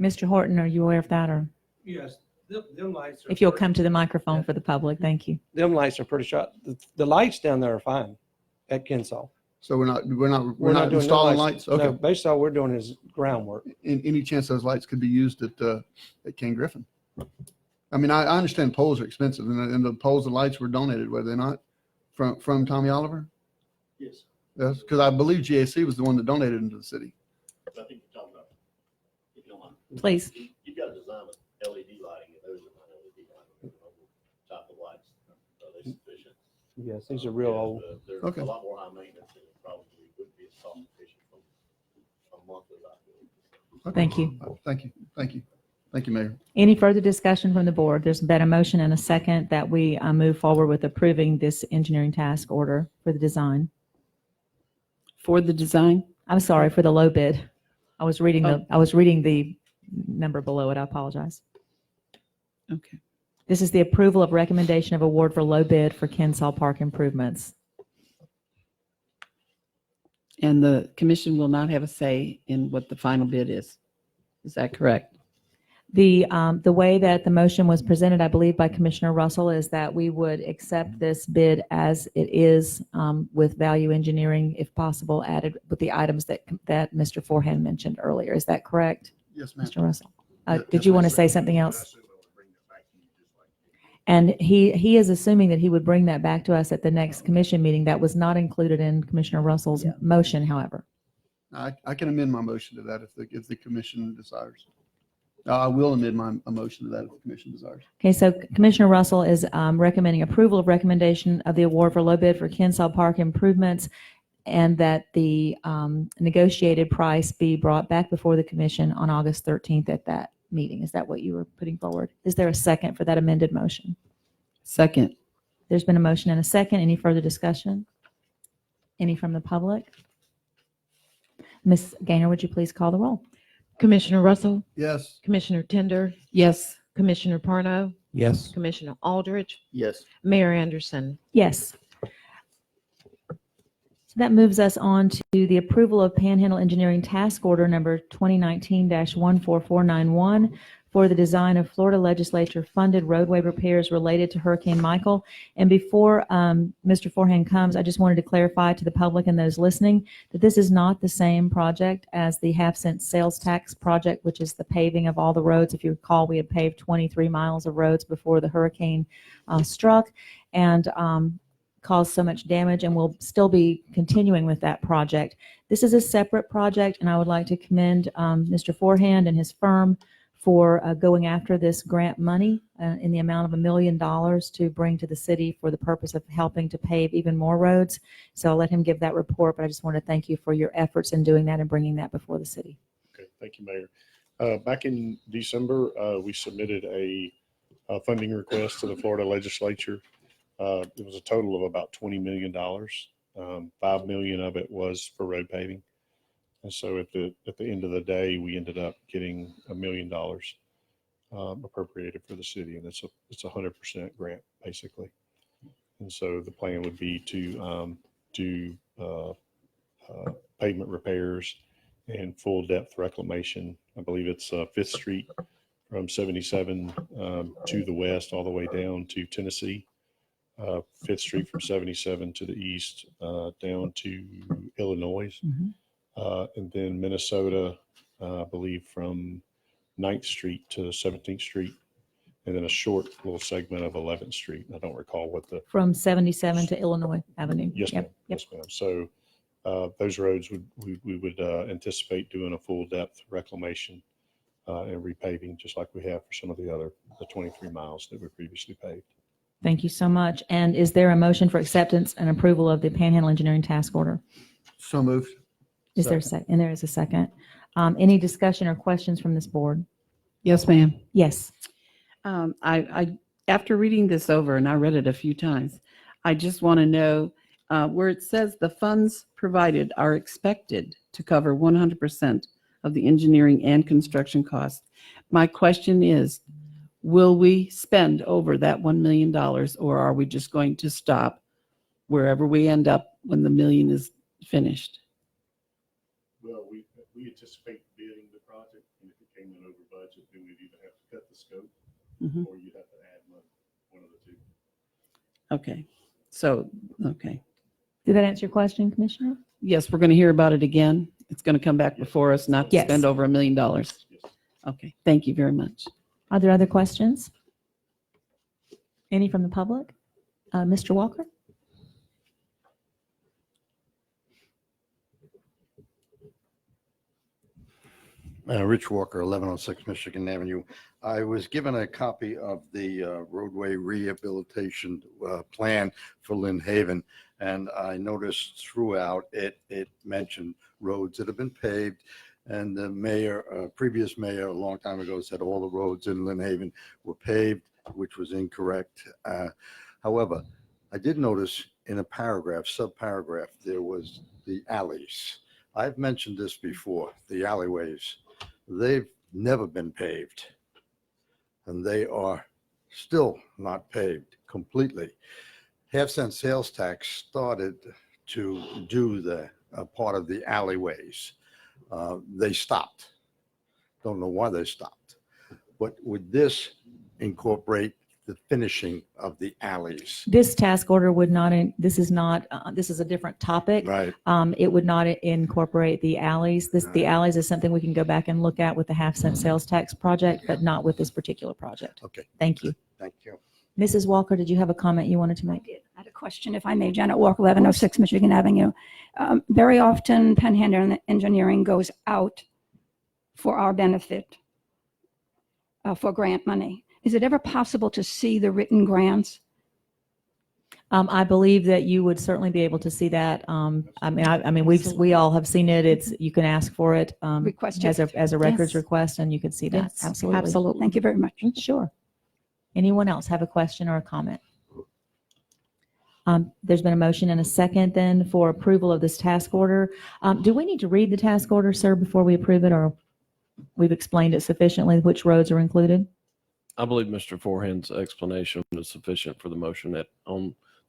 Mr. Horton, are you aware of that? Or Yes, Them lights are. If you'll come to the microphone for the public, thank you. Them lights are pretty shot. The lights down there are fine at Kinsall. So we're not We're not doing no installing lights? No, Okay. basically all we're doing is groundwork. Any chance those lights could be used at Ken Griffin? I mean, I understand poles are expensive and the poles and lights were donated, were they not? From Tommy Oliver? Yes. Yes, because I believe GAC was the one that donated them to the city. I think you're talking about, if you don't mind. Please. You've got to design with LED lighting, and those are not LED lighting, they're top of lights. Are they sufficient? Yes, these are real old. They're Okay. a lot more high maintenance, and it probably would be as cost efficient from a monthly light. Thank you. Thank you. Thank you. Thank you, Mayor. Any further discussion from the board? There's been a motion and a second that we move forward with approving this engineering task order for the design. For the design? I'm sorry for the low bid. I was reading Oh. I was reading the number below it. I apologize. Okay. This is the approval of recommendation of award for low bid for Kensall Park improvements. And the commission will not have a say in what the final bid is. Is that correct? The way that the motion was presented, I believe by Commissioner Russell, is that we would accept this bid as it is, with value engineering, if possible, added with the items that Mr. Forehand mentioned earlier. Is that correct, Yes, ma'am. Mr. Russell? Yes, Did you want to say something else? And he is assuming that he would bring that back to us at the next commission meeting. That was not included in Commissioner Russell's motion, however. I can amend my motion to that if the commission desires. I will amend my motion to that if the commission desires. Okay, so Commissioner Russell is recommending approval of recommendation of the award for low bid for Kensall Park improvements, and that the negotiated price be brought back before the commission on August 13th at that meeting. Is that what you were putting forward? Is there a second for that amended motion? Second. There's been a motion and a second. Any further discussion? Any from the public? Ms. Gaynor, would you please call the roll? Commissioner Russell, Yes. Commissioner Tender, Yes. Commissioner Parno, Yes. Commissioner Aldridge, Yes. Mayor Anderson. Yes. So that moves us on to the approval of Panhandle Engineering Task Order number 2019-14491 for the design of Florida legislature funded roadway repairs related to Hurricane Michael. And before Mr. Forehand comes, I just wanted to clarify to the public and those listening that this is not the same project as the half-cent sales tax project, which is the paving of all the roads. If you recall, we had paved 23 miles of roads before the hurricane struck and caused so much damage, and we'll still be continuing with that project. This is a separate project, and I would like to commend Mr. Forehand and his firm for going after this grant money in the amount of $1 million to bring to the city for the purpose of helping to pave even more roads. So I'll let him give that report, but I just want to thank you for your efforts in doing that and bringing that before the city. Okay, thank you, Mayor. Back in December, we submitted a funding request to the Florida legislature. It was a total of about $20 million. $5 million of it was for road paving. And so at the end of the day, we ended up getting $1 million appropriated for the city, and it's a 100% grant basically. And so the plan would be to do pavement repairs and full depth reclamation. I believe it's 5th Street from 77 to the west all the way down to Tennessee. 5th Street from 77 to the east down to Illinois. And then Minnesota, I believe from 9th Street to 17th Street, and then a short little segment of 11th Street. I don't recall what the. From 77 to Illinois Avenue. Yes, ma'am. Yep, yep. Yes, ma'am. So those roads we would anticipate doing a full depth reclamation and repaving, just like we have for some of the 23 miles that we previously paved. Thank you so much. And is there a motion for acceptance and approval of the Panhandle Engineering Task Order? So moved. Is there a second? And there is a second. Any discussion or questions from this board? Yes, ma'am. Yes. I after reading this over, and I read it a few times, I just want to know where it says the funds provided are expected to cover 100% of the engineering and construction costs. My question is, will we spend over that $1 million, or are we just going to stop wherever we end up when the million is finished? Well, we anticipate bidding the project, and if it came in over budget, then we'd either have to cut the scope Mhm. or you'd have to add one of the two. Okay. So, okay. Did that answer your question, Commissioner? Yes, we're going to hear about it again. It's going to come back before us, not to Yes. spend over $1 million. Yes. Okay. Thank you very much. Are there other questions? Any from the public? Mr. Walker? Rich Walker, 1106 Michigan Avenue. I was given a copy of the roadway rehabilitation plan for Lynn Haven, and I noticed throughout it mentioned roads that have been paved. And the mayor, previous mayor, a long time ago, said all the roads in Lynn Haven were paved, which was incorrect. However, I did notice in a paragraph, subparagraph, there was the alleys. I've mentioned this before, the alleyways. They've never been paved, and they are still not paved completely. Half-cent sales tax started to do the part of the alleyways. They stopped. Don't know why they stopped. But would this incorporate the finishing of the alleys? This task order would not, this is not, this is a different topic. Right. It would not incorporate the alleys. The alleys is something we can go back and look at with the half-cent sales tax project, but not with this particular project. Okay. Thank you. Thank you. Mrs. Walker, did you have a comment you wanted to make? I had a question, if I may. Janet Walker, 1106 Michigan Avenue. Very often, Penn Engineering goes out for our benefit for grant money. Is it ever possible to see the written grants? I believe that you would certainly be able to see that. I mean, we all have seen it. It's, you can ask for it Request as it. a records Yes. request, and you can see that. Yes, Absolutely. Absolutely. Thank you very much. Sure. Anyone else have a question or a comment? There's been a motion and a second then for approval of this task order. Do we need to read the task order, sir, before we approve it, or we've explained it sufficiently which roads are included? I believe Mr. Forehand's explanation is sufficient for the motion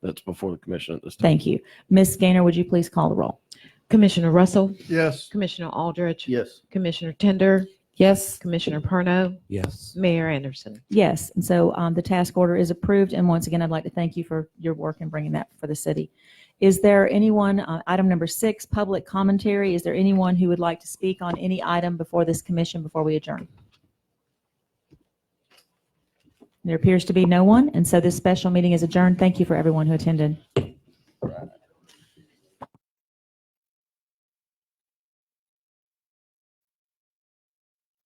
that's before the commission at this time. Thank you. Ms. Gaynor, would you please call the roll? Commissioner Russell, Yes. Commissioner Aldrich, Yes. Commissioner Tender, Yes. Commissioner Perno, Yes. Mayor Anderson. Yes, and so the task order is approved, and once again, I'd like to thank you for your work in bringing that for the city. Is there anyone, item number 6, public commentary, is there anyone who would like to speak on any item before this commission before we adjourn? There appears to be no one, and so this special meeting is adjourned. Thank you for everyone who attended.